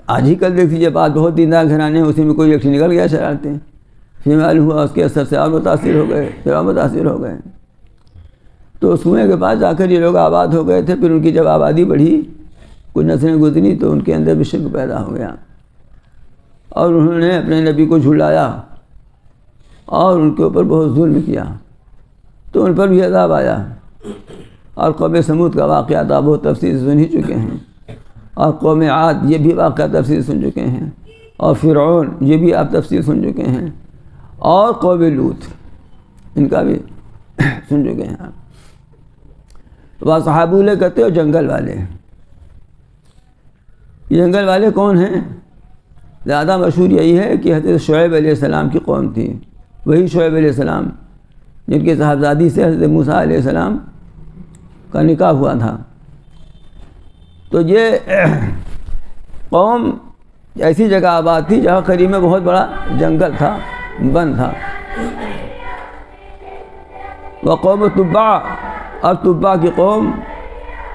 آج ہی کل دیکھ لیجیے، بات بہت دیندار گھرانے ہیں، اسی میں کوئی ایک نکل گیا شرارتیں، پھر معلوم ہوا اس کے اثر سے اور متاثر ہو گئے، پھر اور متاثر ہو گئے۔ تو اس کنویں کے پاس جا کر یہ لوگ آباد ہو گئے تھے۔ پھر ان کی جب آبادی بڑھی، کچھ نسلیں گزری، تو ان کے اندر بھی شرک پیدا ہو گیا، اور انہوں نے اپنے نبی کو جھلایا اور ان کے اوپر بہت ظلم کیا، تو ان پر بھی عذاب آیا۔ اور قوم سمود کا واقعہ آپ بہت تفصیل سے سن ہی چکے ہیں، اور قوم عاد یہ بھی واقعہ تفصیل سن چکے ہیں، اور فرعون یہ بھی آپ تفصیل سن چکے ہیں، اور قوم لوط ان کا بھی سن چکے ہیں آپ۔ وہ صحابولے کہتے ہو جنگل والے۔ یہ جنگل والے کون ہیں؟ زیادہ مشہور یہی ہے کہ حضرت شعیب علیہ السلام کی قوم تھی، وہی شعیب علیہ السلام جن کے صاحبزادی سے حضرت موسیٰ علیہ السلام کا نکاح ہوا تھا۔ تو یہ قوم ایسی جگہ آباد تھی جہاں قریب میں بہت بڑا جنگل تھا، بن تھا۔ وہ قوم تبع، اور تبع کی قوم،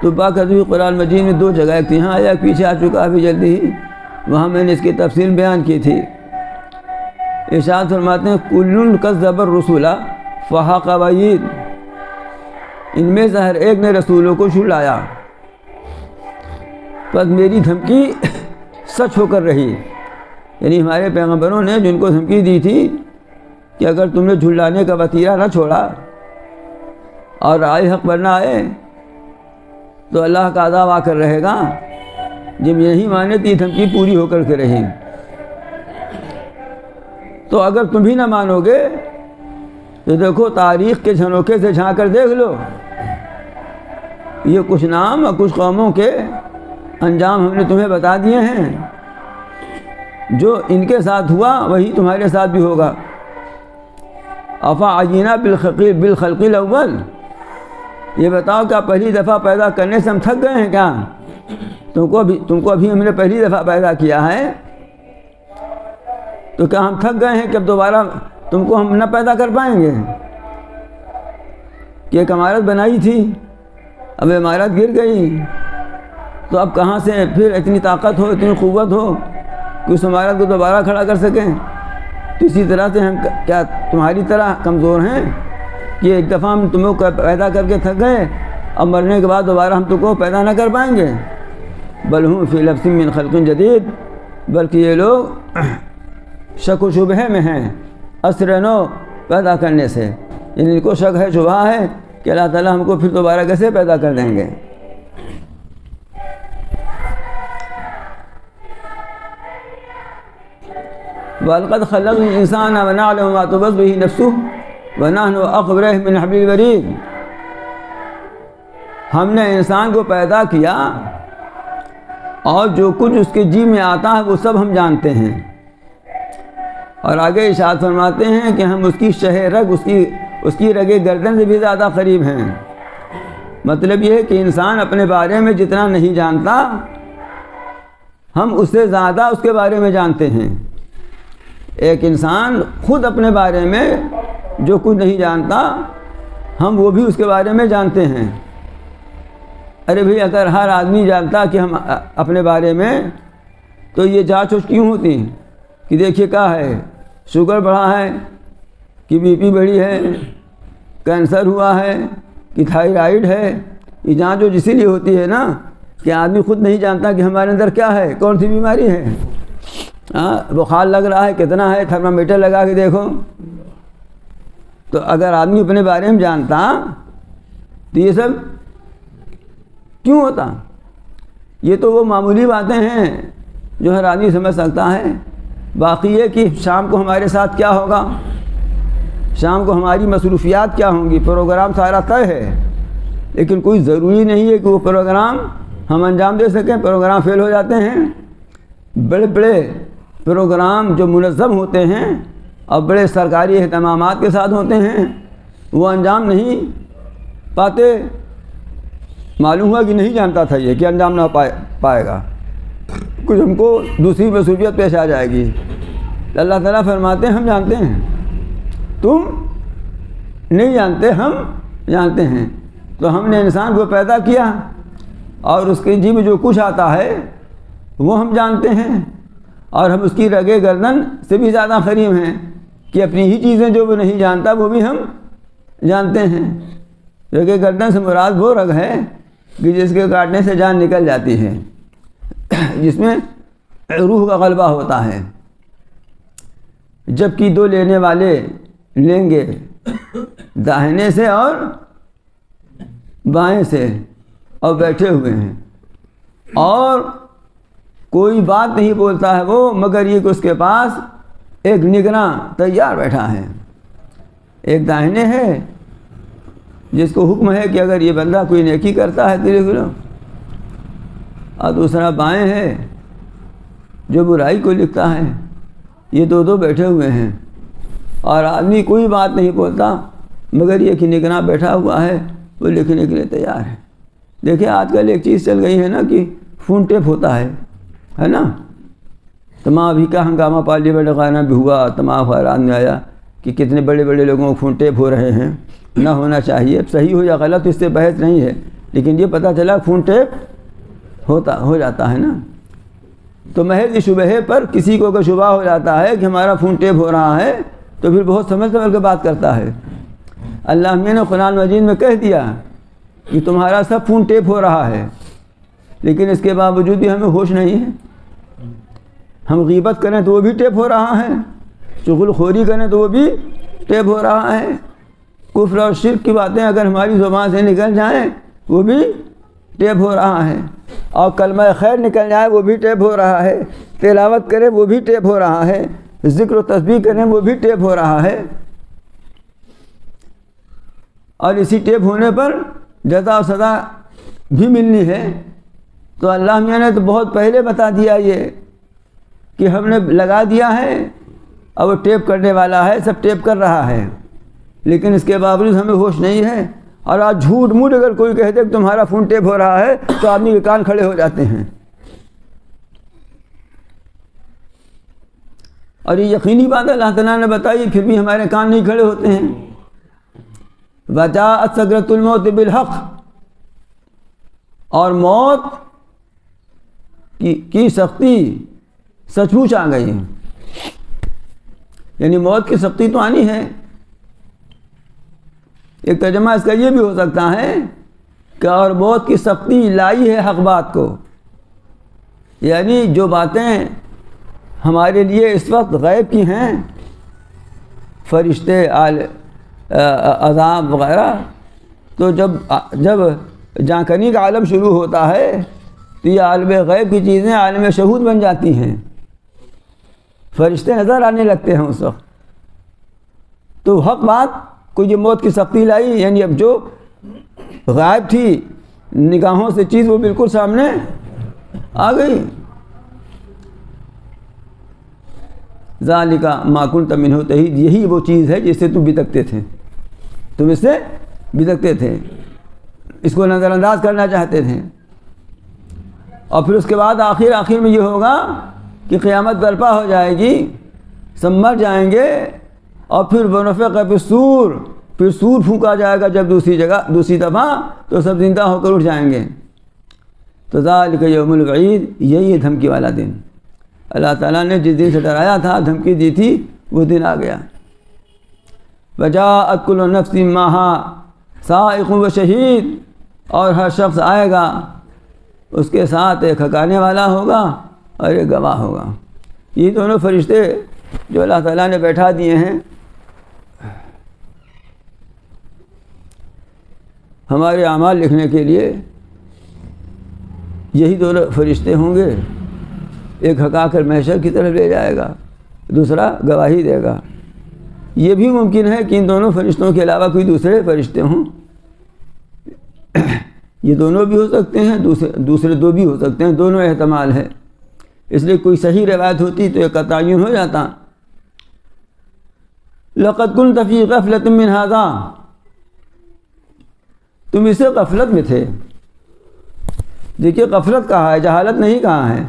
تبع کا بھی قرآن مجید میں 2 جگہ، ایک یہاں آیا، پیچھے آ چکا ابھی جلدی ہی، وہاں میں نے اس کی تفصیل بیان کی تھی۔ ارشاد فرماتے ہیں کل کذب الرسول فحاق وعید، ان میں سے ہر ایک نے رسولوں کو جھٹلایا، بس میری دھمکی سچ ہو کر رہی۔ یعنی ہمارے پیغمبروں نے جن کو دھمکی دی تھی کہ اگر تم نے جھٹلانے کا وتیرہ نہ چھوڑا اور رائے حق پر نہ آئے تو اللہ کا عذاب آ کر رہے گا، جب یہی مانے تو یہ دھمکی پوری ہو کر کے رہی۔ تو اگر تم بھی نہ مانو گے تو دیکھو تاریخ کے جھنوکے سے جھانک کر دیکھ لو، یہ کچھ نام اور کچھ قوموں کے انجام ہم نے تمہیں بتا دیے ہیں، جو ان کے ساتھ ہوا وہی تمہارے ساتھ بھی ہوگا۔ افا عجینا بالخلق الاول، یہ بتاؤ کہ پہلی دفعہ پیدا کرنے سے ہم تھک گئے ہیں کیا؟ تم کو ابھی ہم نے پہلی دفعہ پیدا کیا ہے، تو کیا ہم تھک گئے ہیں کہ اب دوبارہ تم کو ہم نہ پیدا کر پائیں گے؟ کہ ایک عمارت بنائی تھی، اب عمارت گر گئی، تو اب کہاں سے پھر اتنی طاقت ہو، اتنی قوت ہو کہ اس عمارت کو دوبارہ کھڑا کر سکیں؟ تو اسی طرح سے ہم کیا تمہاری طرح کمزور ہیں کہ ایک دفعہ ہم تمہیں پیدا کر کے تھک گئے، اب مرنے کے بعد دوبارہ ہم تم کو پیدا نہ کر پائیں گے؟ بل ہم فی لبس من خلق جدید، بلکہ یہ لوگ شک و شبہ میں ہیں عصر نو پیدا کرنے سے، یعنی ان کو شک ہے، شبہ ہے کہ اللہ تعالیٰ ہم کو پھر دوبارہ کیسے پیدا کر دیں گے۔ وَلَقَدْ خَلَقْنَا الْإِنسَانَ وَنَعْلَمُ مَا تُوَسْوِسُ بِهِ نَفْسُهُ وَنَحْنُ أَقْرَبُ إِلَيْهِ مِنْ حَبْلِ الْوَرِيدِ، ہم نے انسان کو پیدا کیا اور جو کچھ اس کے جی میں آتا ہے وہ سب ہم جانتے ہیں۔ اور آگے ارشاد فرماتے ہیں کہ ہم اس کی شہ رگ، اس کی رگ گردن سے بھی زیادہ قریب ہیں۔ مطلب یہ ہے کہ انسان اپنے بارے میں جتنا نہیں جانتا، ہم اس سے زیادہ اس کے بارے میں جانتے ہیں۔ ایک انسان خود اپنے بارے میں جو کچھ نہیں جانتا ہم وہ بھی اس کے بارے میں جانتے ہیں۔ ارے بھئی اگر ہر آدمی جانتا کہ ہم اپنے بارے میں تو یہ جانچ کیوں ہوتی کہ دیکھیے کیا ہے، شوگر بڑھا ہے کہ بی پی بڑھی ہے، کینسر ہوا ہے کہ تھائرائیڈ ہے۔ یہ جانچ جو اسی لیے ہوتی ہے نا کہ آدمی خود نہیں جانتا کہ ہمارے اندر کیا ہے، کون سی بیماری ہے۔ بخار لگ رہا ہے کتنا ہے، تھرمامیٹر لگا کے دیکھو۔ تو اگر آدمی اپنے بارے میں جانتا تو یہ سب کیوں ہوتا؟ یہ تو وہ معمولی باتیں ہیں جو ہر آدمی سمجھ سکتا ہے۔ باقی یہ کہ شام کو ہمارے ساتھ کیا ہوگا، شام کو ہماری مصروفیات کیا ہوں گی، پروگرام سارا طے ہے، لیکن کوئی ضروری نہیں ہے کہ وہ پروگرام ہم انجام دے سکیں۔ پروگرام فیل ہو جاتے ہیں۔ بڑے بڑے پروگرام جو منظم ہوتے ہیں اور بڑے سرکاری اہتمامات کے ساتھ ہوتے ہیں وہ انجام نہیں پاتے۔ معلوم ہوا کہ نہیں جانتا تھا یہ کہ انجام نہ پائے گا، کچھ ہم کو دوسری مصروفیت پیش آ جائے گی۔ اللہ تعالیٰ فرماتے ہیں ہم جانتے ہیں، تم نہیں جانتے، ہم جانتے ہیں۔ تو ہم نے انسان کو پیدا کیا اور اس کے جی میں جو کچھ آتا ہے وہ ہم جانتے ہیں، اور ہم اس کی رگے گردن سے بھی زیادہ قریب ہیں کہ اپنی ہی چیزیں جو وہ نہیں جانتا وہ بھی ہم جانتے ہیں۔ رگے گردن سے مراد وہ رگ ہے کہ جس کے کاٹنے سے جان نکل جاتی ہے، جس میں روح کا غلبہ ہوتا ہے۔ جبکہ دو لینے والے لیں گے داہنے سے اور بائیں سے اور بیٹھے ہوئے ہیں، اور کوئی بات نہیں بولتا ہے وہ مگر یہ کہ اس کے پاس ایک نگراں تیار بیٹھا ہے۔ ایک داہنے ہے جس کو حکم ہے کہ اگر یہ بندہ کوئی نیکی کرتا ہے تو لکھ لو، اور دوسرا بائیں ہے جو برائی کو لکھتا ہے۔ یہ دو بیٹھے ہوئے ہیں اور آدمی کوئی بات نہیں بولتا مگر یہ کہ نگراں بیٹھا ہوا ہے، وہ لکھنے کے لیے تیار ہے۔ دیکھیں آج کل ایک چیز چل گئی ہے نا کہ فون ٹیپ ہوتا ہے نا۔ تمام ابھی کا ہنگامہ پارلیمنٹ غائنہ بھی ہوا، تمام خیرات میں آیا کہ کتنے بڑے بڑے لوگوں کو فون ٹیپ ہو رہے ہیں، نہ ہونا چاہیے، صحیح ہو یا غلط اس سے بحث نہیں ہے، لیکن یہ پتہ چلا فون ٹیپ ہو جاتا ہے نا۔ تو محض اس شبہ پر کسی کو اگر شبہ ہو جاتا ہے کہ ہمارا فون ٹیپ ہو رہا ہے تو پھر بہت سمجھ کے بات کرتا ہے۔ اللہ نے قرآن مجید میں کہہ دیا کہ تمہارا سب فون ٹیپ ہو رہا ہے، لیکن اس کے باوجود بھی ہمیں ہوش نہیں ہے۔ ہم غیبت کریں تو وہ بھی ٹیپ ہو رہا ہے، چغل خوری کریں تو وہ بھی ٹیپ ہو رہا ہے، کفر اور شرک کی باتیں اگر ہماری زبان سے نکل جائیں وہ بھی ٹیپ ہو رہا ہے، اور کلمہ خیر نکل جائے وہ بھی ٹیپ ہو رہا ہے، تلاوت کریں وہ بھی ٹیپ ہو رہا ہے، ذکر و تسبیح کریں وہ بھی ٹیپ ہو رہا ہے۔ اور اسی ٹیپ ہونے پر جزا و سزا بھی ملنی ہے۔ تو اللہ میاں نے تو بہت پہلے بتا دیا یہ کہ ہم نے لگا دیا ہے اور وہ ٹیپ کرنے والا ہے، سب ٹیپ کر رہا ہے، لیکن اس کے باوجود ہمیں ہوش نہیں ہے۔ اور آج جھوٹ موٹ اگر کوئی کہہ دے کہ تمہارا فون ٹیپ ہو رہا ہے تو آدمی کے کان کھڑے ہو جاتے ہیں۔ اور یہ یقینی بات اللہ تعالیٰ نے بتائی، پھر بھی ہمارے کان نہیں کھڑے ہوتے ہیں۔ وَجَاءَتْ سَكْرَةُ الْمَوْتِ بِالْحَقِّ، اور موت کی سختی سچ مچ آ گئی ہے، یعنی موت کی سختی تو آنی ہے۔ ایک ترجمہ اس کا یہ بھی ہو سکتا ہے کہ اور موت کی سختی لائی ہے حق بات کو، یعنی جو باتیں ہمارے لیے اس وقت غیب کی ہیں، فرشتے، عذاب وغیرہ، تو جب جانکنی کا عالم شروع ہوتا ہے تو یہ عالم غیب کی چیزیں عالم شہود بن جاتی ہیں، فرشتے نظر آنے لگتے ہیں اس وقت۔ تو حق بات کو یہ موت کی سختی لائی، یعنی اب جو غائب تھی نگاہوں سے چیز وہ بالکل سامنے آ گئی۔ ذالک ما کنت منہ تحید، یہی وہ چیز ہے جس سے تم بتکتے تھے، تم اس سے بتکتے تھے، اس کو نظر انداز کرنا چاہتے تھے۔ اور پھر اس کے بعد آخر میں یہ ہوگا کہ قیامت برپا ہو جائے گی سب مر جائیں گے، اور پھر ونفخ فی الصور، پھر سور پھونکا جائے گا جب دوسری دفعہ، تو سب زندہ ہو کر اٹھ جائیں گے۔ تو ذالک یوم الوعید، یہی ہے دھمکی والا دن۔ اللہ تعالیٰ نے جس دن سے ڈرایا تھا، دھمکی دی تھی، وہ دن آ گیا۔ وجاءت کل نفس معها سائق و شہید، اور ہر شخص آئے گا، اس کے ساتھ ایک حکانے والا ہوگا اور ایک گواہ ہوگا۔ یہ دونوں فرشتے جو اللہ تعالیٰ نے بیٹھا دیے ہیں ہمارے اعمال لکھنے کے لیے، یہی دونوں فرشتے ہوں گے۔ ایک ہکا کر محشر کی طرف لے جائے گا، دوسرا گواہی دے گا۔ یہ بھی ممکن ہے کہ ان دونوں فرشتوں کے علاوہ کوئی دوسرے فرشتے ہوں، یہ دونوں بھی ہو سکتے ہیں، دوسرے دو بھی ہو سکتے ہیں، دونوں احتمال ہے۔ اس لیے کوئی صحیح روایت ہوتی تو ایک کا تعین ہو جاتا۔ لقد كنت في غفلة من هذا، تم اسے غفلت میں تھے۔ دیکھیے غفلت کہا ہے، جہالت نہیں کہا ہے۔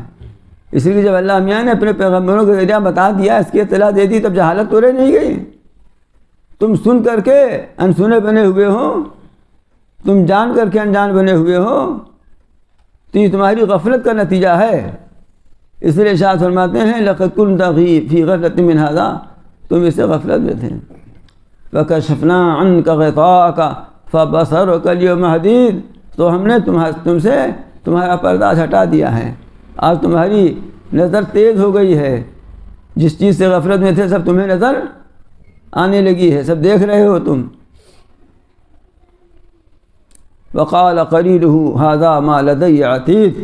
اس لیے جب اللہ میاں نے اپنے پیغمبروں کے ذریعہ بتا دیا، اس کی اطلاع دے دی، تب جہالت تو رہ نہیں گئی۔ تم سن کر کے انسنے بنے ہوئے ہو، تم جان کر کے انجان بنے ہوئے ہو، تو یہ تمہاری غفلت کا نتیجہ ہے۔ اس لیے ارشاد فرماتے ہیں لقد كنت في غفلة من هذا، تم اسے غفلت میں تھے۔ وَكَشَفْنَا عَنْكَ غِطَاءَكَ فَبَصَرُكَ الْيَوْمَ حَدِيدٌ، تو ہم نے تم سے تمہارا پردہ ہٹا دیا ہے، آج تمہاری نظر تیز ہو گئی ہے۔ جس چیز سے غفلت میں تھے سب تمہیں نظر آنے لگی ہے، سب دیکھ رہے ہو تم۔ وقال قرينه هذا ما لدي عتيد،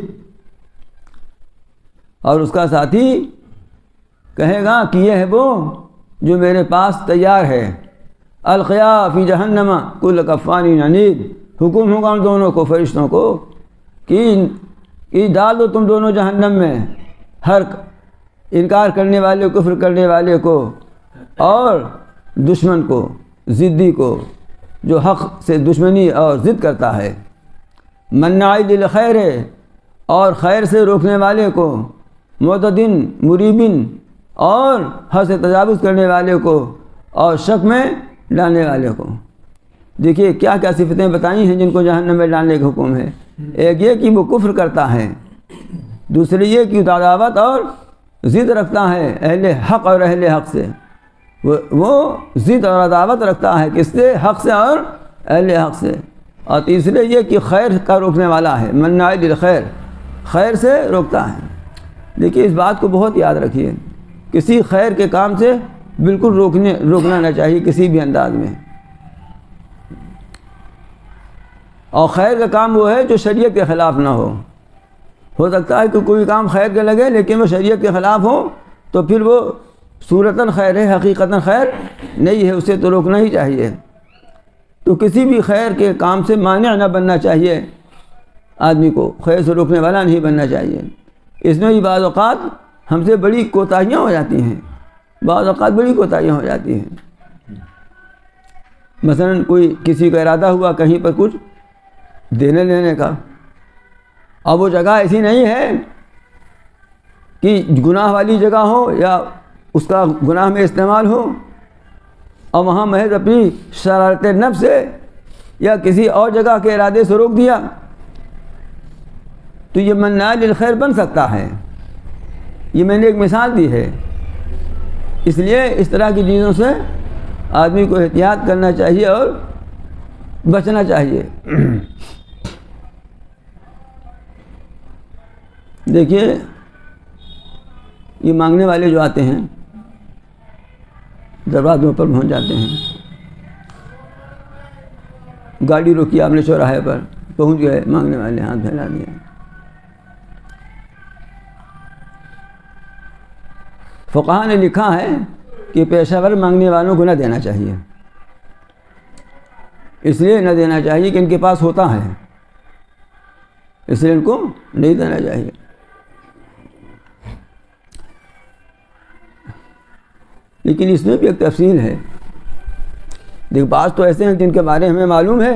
اور اس کا ساتھی کہے گا کہ یہ ہے وہ جو میرے پاس تیار ہے۔ القیا فی جہنم کل کفار عنید، حکم ہوگا ان دونوں کو، فرشتوں کو، کہ ڈال دو تم دونوں جہنم میں ہر انکار کرنے والے، کفر کرنے والے کو، اور دشمن کو، ضدی کو، جو حق سے دشمنی اور ضد کرتا ہے۔ مناع للخیر، اور خیر سے روکنے والے کو، معتدن مریبن، اور حد سے تجاوز کرنے والے کو، اور شک میں ڈالنے والے کو۔ دیکھیے کیا کیا صفتیں بتائی ہیں جن کو جہنم میں ڈالنے کا حکم ہے۔ ایک یہ کہ وہ کفر کرتا ہے، دوسری یہ کہ عداوت اور ضد رکھتا ہے اہل حق اور اہل حق سے، وہ ضد اور عداوت رکھتا ہے کس سے؟ حق سے اور اہل حق سے۔ اور تیسرے یہ کہ خیر کا روکنے والا ہے، مناع للخیر، خیر سے روکتا ہے۔ دیکھیے اس بات کو بہت یاد رکھیے، کسی خیر کے کام سے بالکل روکنا نہ چاہیے کسی بھی انداز میں۔ اور خیر کا کام وہ ہے جو شریعت کے خلاف نہ ہو سکتا ہے کہ کوئی کام خیر کے لگے لیکن وہ شریعت کے خلاف ہو، تو پھر وہ صورتاً خیر ہے، حقیقتاً خیر نہیں ہے، اسے تو روکنا ہی چاہیے۔ تو کسی بھی خیر کے کام سے مانع نہ بننا چاہیے آدمی کو، خیر سے روکنے والا نہیں بننا چاہیے۔ اس میں بھی بعض اوقات ہم سے بڑی کوتاہیاں ہو جاتی ہیں، بعض اوقات بڑی کوتاہیاں ہو جاتی ہیں۔ مثلا کوئی کسی کا ارادہ ہوا کہیں پر کچھ دینے لینے کا، اب وہ جگہ ایسی نہیں ہے کہ گناہ والی جگہ ہو یا اس کا گناہ میں استعمال ہو، اور وہاں محض اپنی شرارت نفس سے یا کسی اور جگہ کے ارادے سے روک دیا، تو یہ مناع للخیر بن سکتا ہے۔ یہ میں نے ایک مثال دی ہے۔ اس لیے اس طرح کی چیزوں سے آدمی کو احتیاط کرنا چاہیے اور بچنا چاہیے۔ دیکھیے یہ مانگنے والے جو آتے ہیں دروازوں پر پہنچ جاتے ہیں، گاڑی روکی آپ نے چوراہے پر، پہنچ گئے، مانگنے والے ہاتھ پھیلا دیا۔ فقہا نے لکھا ہے کہ پیشہ ور مانگنے والوں کو نہ دینا چاہیے، اس لیے نہ دینا چاہیے کہ ان کے پاس ہوتا ہے، اس لیے ان کو نہیں دینا چاہیے۔ لیکن اس میں بھی ایک تفصیل ہے۔ دیکھ بعض تو ایسے ہیں جن کے بارے ہمیں معلوم ہے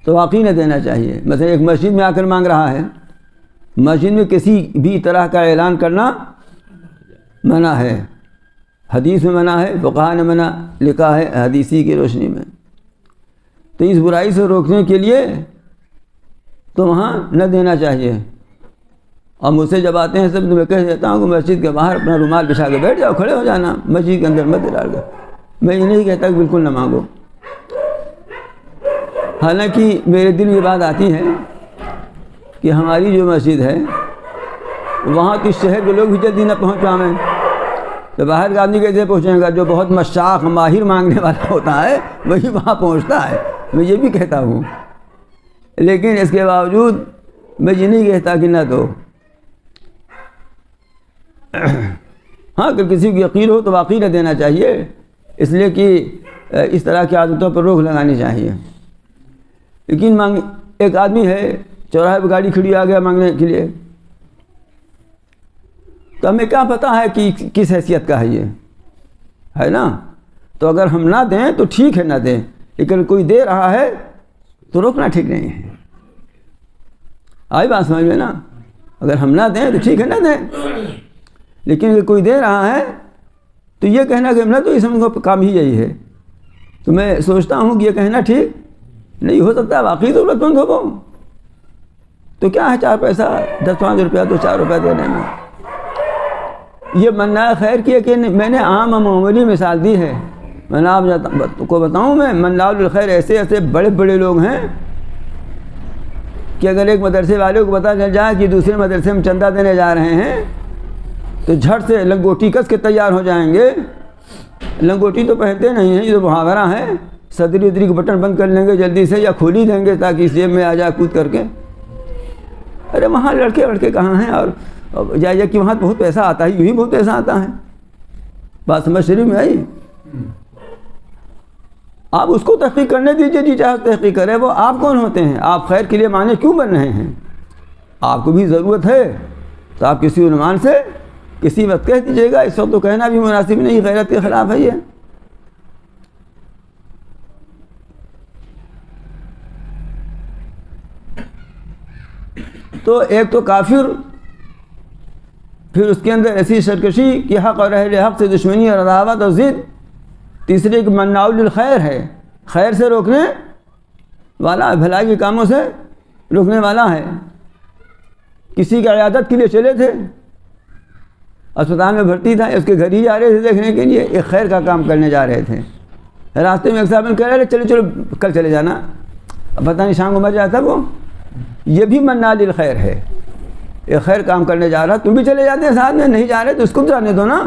تو واقعی نہ دینا چاہیے۔ مثلا ایک مسجد میں آ کر مانگ رہا ہے، مسجد میں کسی بھی طرح کا اعلان کرنا منع ہے، حدیث میں منع ہے، فقہا نے منع لکھا ہے حدیثی کی روشنی میں۔ تو اس برائی سے روکنے کے لیے تو وہاں نہ دینا چاہیے۔ اور مجھ سے جب آتے ہیں سب تو میں کہہ دیتا ہوں کہ مسجد کے باہر اپنا رومال بچھا کے بیٹھ جاؤ، کھڑے ہو جانا، مسجد کے اندر مت ڈال کر۔ میں یہ نہیں کہتا کہ بالکل نہ مانگو، حالانکہ میرے دل میں یہ بات آتی ہے کہ ہماری جو مسجد ہے وہاں کس شہر کے لوگ بھی جلدی نہ پہنچ پائیں، تو باہر کا آدمی کیسے پہنچے گا؟ جو بہت مشاق ماہر مانگنے والا ہوتا ہے وہی وہاں پہنچتا ہے، میں یہ بھی کہتا ہوں۔ لیکن اس کے باوجود میں یہ نہیں کہتا کہ نہ دو۔ ہاں اگر کسی کو یقین ہو تو واقعی نہ دینا چاہیے، اس لیے کہ اس طرح کی عادتوں پر روک لگانی چاہیے۔ لیکن ایک آدمی ہے چوراہے پہ گاڑی کھڑی آ گیا مانگنے کے لیے، تو ہمیں کیا پتہ ہے کہ کس حیثیت کا ہے یہ، ہے نا؟ تو اگر ہم نہ دیں تو ٹھیک ہے نہ دیں، لیکن کوئی دے رہا ہے تو روکنا ٹھیک نہیں ہے۔ آئی بات سمجھ میں نا؟ اگر ہم نہ دیں تو ٹھیک ہے نہ دیں، لیکن اگر کوئی دے رہا ہے تو یہ کہنا کہ ہم نہ، تو اس کا کام ہی یہی ہے۔ تو میں سوچتا ہوں کہ یہ کہنا ٹھیک نہیں ہو سکتا، واقعی ضرورت مند ہو وہ تو کیا ہے 4 پیسہ 10-5 روپیہ تو 4 روپیہ دینے میں۔ یہ منع خیر کی ہے کہ میں نے عام معمولی مثال دی ہے۔ میں آپ کو بتاؤں، میں منع الخیر ایسے ایسے بڑے بڑے لوگ ہیں کہ اگر ایک مدرسے والے کو پتہ چل جائے کہ دوسرے مدرسے میں چندہ دینے جا رہے ہیں تو جھٹ سے لنگوٹی کس کے تیار ہو جائیں گے۔ لنگوٹی تو پہنتے نہیں ہیں، یہ تو محاورہ ہے، صدری ادری کو بٹن بند کر لیں گے جلدی سے، یا کھول ہی دیں گے تاکہ اس جیب میں آ جائے کود کر کے۔ ارے وہاں لڑکے کہاں ہیں؟ اور جائے کہ وہاں بہت پیسہ آتا ہے، یوں ہی بہت پیسہ آتا ہے۔ بات سمجھ شریف میں آئی؟ آپ اس کو تحقیق کرنے دیجیے، جی چاہے تحقیق کرے، وہ آپ کون ہوتے ہیں؟ آپ خیر کے لیے معنی کیوں بن رہے ہیں؟ آپ کو بھی ضرورت ہے تو آپ کسی عنوان سے کسی وقت کہہ دیجیے گا، اس وقت تو کہنا بھی مناسب نہیں، غیرت کے خلاف ہے یہ۔ تو ایک تو کافر، پھر اس کے اندر ایسی سرکشی کہ حق اور اہل حق سے دشمنی اور عداوت اور ضد، تیسرے ایک منع للخیر ہے، خیر سے روکنے والا، بھلائی کے کاموں سے روکنے والا ہے۔ کسی کی عیادت کے لیے چلے تھے، اسپتال میں بھرتی تھا، اس کے گھر ہی جا رہے تھے دیکھنے کے لیے، ایک خیر کا کام کرنے جا رہے تھے۔ راستے میں ایک صاحب کہہ رہے چلو کل چلے جانا، اب پتہ نہیں شام کو مر جاتا وہ۔ یہ بھی منع للخیر ہے، ایک خیر کام کرنے جا رہا، تم بھی چلے جاتے ہیں ساتھ میں، نہیں جا رہے تو اس کو بھی جانے دو نا۔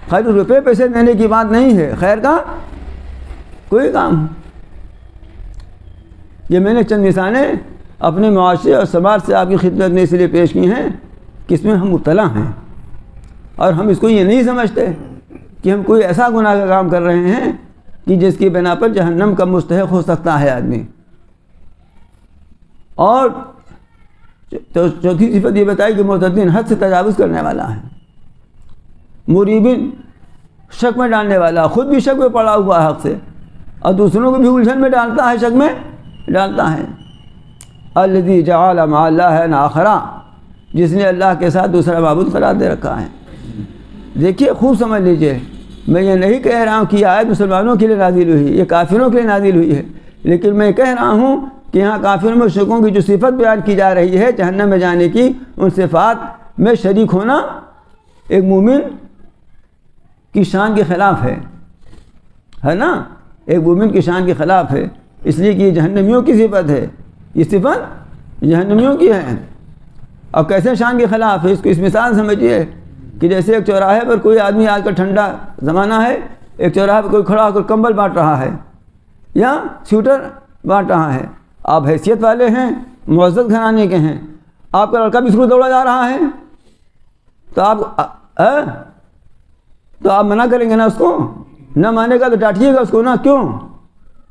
خیر روپے پیسے دینے کی بات نہیں ہے، خیر کا کوئی کام۔ یہ میں نے چند مثالیں اپنے معاشرے اور سماج سے آپ کی خدمت میں اس لیے پیش کی ہیں کہ اس میں ہم مبتلا ہیں، اور ہم اس کو یہ نہیں سمجھتے کہ ہم کوئی ایسا گناہ کا کام کر رہے ہیں کہ جس کی بنا پر جہنم کا مستحق ہو سکتا ہے آدمی۔ اور چوتھی صفت یہ بتائی کہ معتدین حد سے تجاوز کرنے والا ہے، مریبن شک میں ڈالنے والا، خود بھی شک میں پڑا ہوا ہے حق سے، اور دوسروں کو بھی الجھن میں ڈالتا ہے، شک میں ڈالتا ہے۔ الذی جعل مع اللہ آخرا، جس نے اللہ کے ساتھ دوسرا معبود قرار دے رکھا ہے۔ دیکھیے خوب سمجھ لیجئے، میں یہ نہیں کہہ رہا ہوں کہ یہ آیت مسلمانوں کے لیے نازل ہوئی، یہ کافروں کے لیے نازل ہوئی ہے، لیکن میں کہہ رہا ہوں کہ یہاں کافروں میں مشرکوں کی جو صفت بیان کی جا رہی ہے جہنم میں جانے کی، ان صفات میں شریک ہونا ایک مومن کی شان کے خلاف ہے نا، ایک مومن کی شان کے خلاف ہے، اس لیے کہ یہ جہنمیوں کی صفت ہے، یہ صفت جہنمیوں کی ہے۔ اب کیسے شان کے خلاف ہے؟ اس کو اس مثال سمجھیے کہ جیسے ایک چوراہے پر کوئی آدمی، آج کل ٹھنڈا زمانہ ہے، ایک چوراہے پر کوئی کھڑا ہو کر کمبل بانٹ رہا ہے یا سویٹر بانٹ رہا ہے، آپ حیثیت والے ہیں، معزز گھرانے کے ہیں، آپ کا لڑکا بھی اسکول دوڑا جا رہا ہے تو آپ منع کریں گے نا اس کو؟ نہ مانے گا تو ڈانٹیے گا اس کو نا، کیوں؟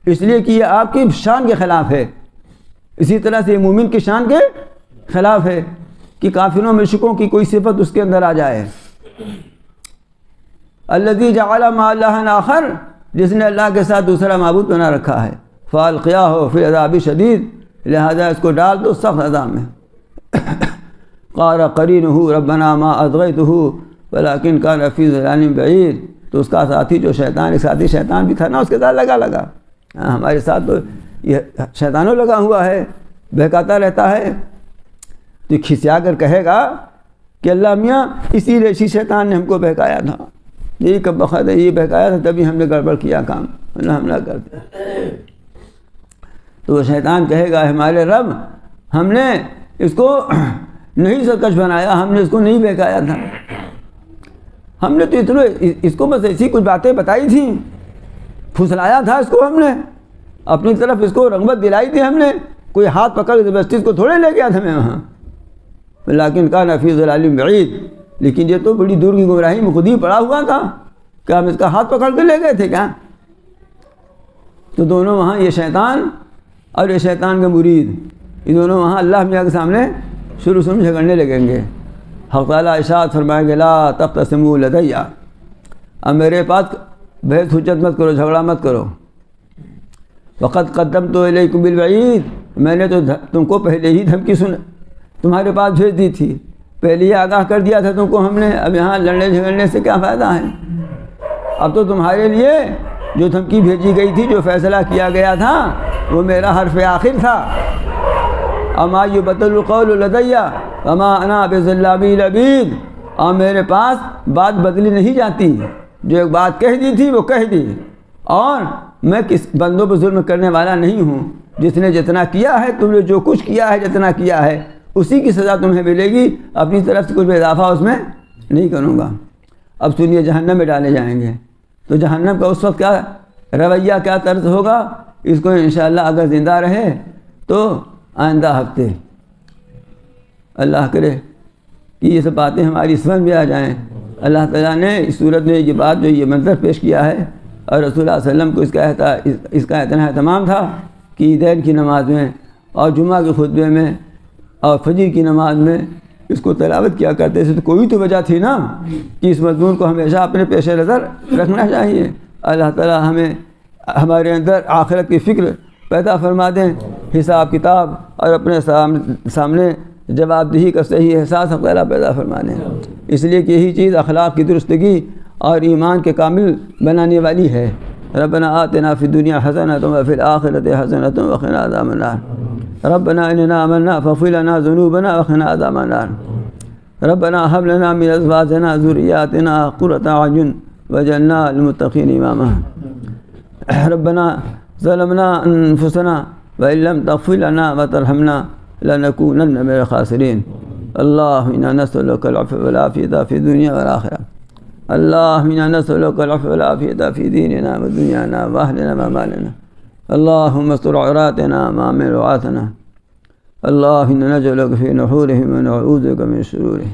اس لیے کہ یہ آپ کی شان کے خلاف ہے۔ اسی طرح سے یہ مومن کی شان کے خلاف ہے کہ کافروں مشرکوں کی کوئی صفت اس کے اندر آ جائے۔ الذی جعل مع اللہ آخر، جس نے اللہ کے ساتھ دوسرا معبود بنا رکھا ہے، فالقیاہ فی عذاب شدید، لہذا اس کو ڈال دو سخت عذاب میں۔ قال قرینہ ربنا ما اطغیتہ ولیکن کان فی ضلال بعید، تو اس کا ساتھی جو شیطان، ایک ساتھی شیطان بھی تھا نا، اس کے ساتھ لگا ہمارے ساتھ تو یہ شیطانوں لگا ہوا ہے، بہکاتا رہتا ہے، تو کھسیا کر کہے گا کہ اللہ میاں اسی شیطان نے ہم کو بہکایا تھا، یہی کب بخت ہے، یہ بہکایا تھا تبھی ہم نے گڑبڑ کیا کام، ورنہ ہم نہ کرتے۔ تو وہ شیطان کہے گا ہمارے رب، ہم نے اس کو نہیں سرکش بنایا، ہم نے اس کو نہیں بہکایا تھا، ہم نے تو اتنے اس کو بس ایسی کچھ باتیں بتائی تھیں، پھسلایا تھا اس کو، ہم نے اپنی طرف اس کو رغبت دلائی تھی، ہم نے کوئی ہاتھ پکڑ زبردستی اس کو تھوڑے لے گیا تھا میں وہاں، لیکن کان فی ضلال بعید، لیکن یہ تو بڑی دور کی گمراہی میں خود ہی پڑا ہوا تھا، کیا ہم اس کا ہاتھ پکڑ کے لے گئے تھے کیا؟ تو دونوں وہاں، یہ شیطان اور یہ شیطان کے مرید، یہ دونوں وہاں اللہ میاں کے سامنے شروع سے جھگڑنے لگیں گے۔ حق تعالیٰ ارشاد فرمائیں گے لا تختصموا لدی، اب میرے پاس بحث حجت مت کرو، جھگڑا مت کرو، وقد قدمت الیکم بالوعید، میں نے تو تم کو پہلے ہی دھمکی تمہارے پاس بھیج دی تھی، پہلے ہی آگاہ کر دیا تھا تم کو ہم نے، اب یہاں لڑنے جھگڑنے سے کیا فائدہ ہے؟ اب تو تمہارے لیے جو دھمکی بھیجی گئی تھی، جو فیصلہ کیا گیا تھا، وہ میرا حرف آخر تھا، اما یبدل القول لدی وما انا بظلام للعبید، اور میرے پاس بات بدلی نہیں جاتی، جو ایک بات کہہ دی تھی وہ کہہ دی، اور میں کس بندوں پر ظلم کرنے والا نہیں ہوں، جس نے جتنا کیا ہے، تم نے جو کچھ کیا ہے، جتنا کیا ہے اسی کی سزا تمہیں ملے گی، اپنی طرف سے کچھ بھی اضافہ اس میں نہیں کروں گا۔ اب سنیے جہنم میں ڈالے جائیں گے، تو جہنم کا اس وقت کیا رویہ، کیا طرز ہوگا، اس کو انشاءاللہ اگر زندہ رہے تو آئندہ ہفتے اللہ کرے کہ یہ سب باتیں ہماری سمجھ میں آ جائیں۔ اللہ تعالیٰ نے اس صورت میں یہ بات، جو یہ منظر پیش کیا ہے، اور رسول اللہ علیہ وسلم کو اس کا اتنا اہتمام تھا کہ عیدین کی نماز میں اور جمعہ کے خطبے میں اور فجر کی نماز میں اس کو تلاوت کیا کرتے تھے، تو کوئی تو وجہ تھی نا کہ اس مضمون کو ہمیشہ اپنے پیش نظر رکھنا چاہیے۔ اللہ تعالیٰ ہمیں ہمارے اندر آخرت کی فکر پیدا فرما دیں، حساب کتاب اور اپنے سامنے جواب دہی کا صحیح احساس وغیرہ پیدا فرما دیں، اس لیے کہ یہی چیز اخلاق کی درستگی اور ایمان کے کامل بنانے والی ہے۔ ربنا آتنا فی الدنیا حسنۃ وفی الآخرۃ حسنۃ وقنا عذاب النار، ربنا اننا آمنا فاغفر لنا ذنوبنا وقنا عذاب النار، ربنا هب لنا من ازواجنا ذرياتنا قرة اعین واجعلنا للمتقین اماما، ربنا ظلمنا انفسنا وان لم تغفر لنا وترحمنا لنكونن من الخاسرین، اللهم انا نسألك العفو والعافية في الدنيا والآخرة، اللهم انا نسألك العفو والعافية في ديننا ودنيانا واهلنا ومالنا، اللهم استر عوراتنا وآمن روعاتنا، اللهم انا نجعلك في نحورهم ونعوذ بك من شرورهم،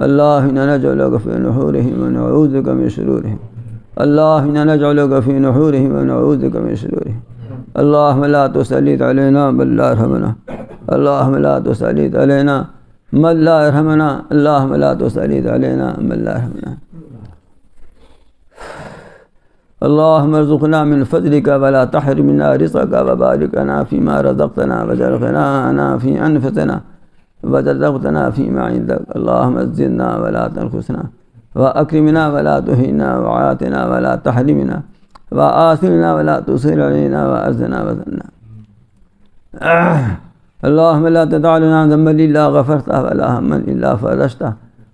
اللهم انا نجعلك في نحورهم ونعوذ بك من شرورهم، اللهم انا نجعلك في نحورهم ونعوذ بك من شرورهم، اللهم لا تسلط علينا من لا يرحمنا، اللهم لا تسلط علينا من لا يرحمنا، اللهم لا تسلط علينا من لا يرحمنا، اللهم ارزقنا من فضلك ولا تحرمنا رزقك، وبارك لنا فيما رزقتنا، واجعل غنانا في أنفسنا وترزقنا فيما عندك، اللهم زدنا ولا تنقصنا، وأكرمنا ولا تهنا، وعاتنا ولا تحرمنا، وآثرنا ولا تؤثر علينا، وأعزنا وذلنا، اللهم لا تدع لنا ذنبا إلا غفرته، ولا هما إلا فرجته،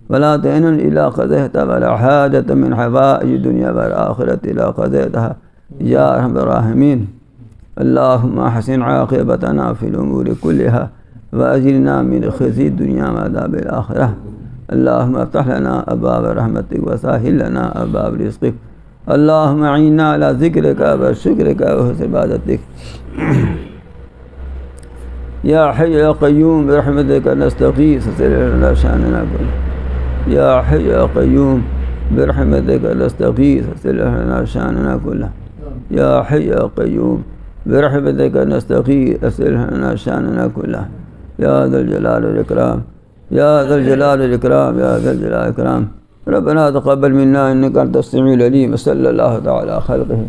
ولا دينا إلا قضيته، ولا حاجة من حوائج الدنيا والآخرة إلا قضيتها يا أرحم الراحمين، اللهم حسن عاقبتنا في الأمور كلها، وأجرنا من خزي الدنيا وعذاب الآخرة، اللهم افتح لنا أبواب رحمتك وسهل لنا أبواب رزقك، اللهم أعنا على ذكرك وشكرك وحسن عبادتك، يا حي يا قيوم برحمتك نستغيث اصلح لنا شأننا كله، يا حي يا قيوم برحمتك نستغيث اصلح لنا شأننا كله، يا حي يا قيوم برحمتك نستغيث اصلح لنا شأننا كله، يا ذا الجلال والإكرام، يا ذا الجلال والإكرام، يا ذا الجلال والإكرام، ربنا تقبل منا إنك أنت السميع العليم، وصلى الله تعالى على خلقه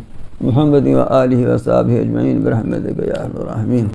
محمد وآله وصحبه أجمعين برحمتك يا أرحم الراحمين.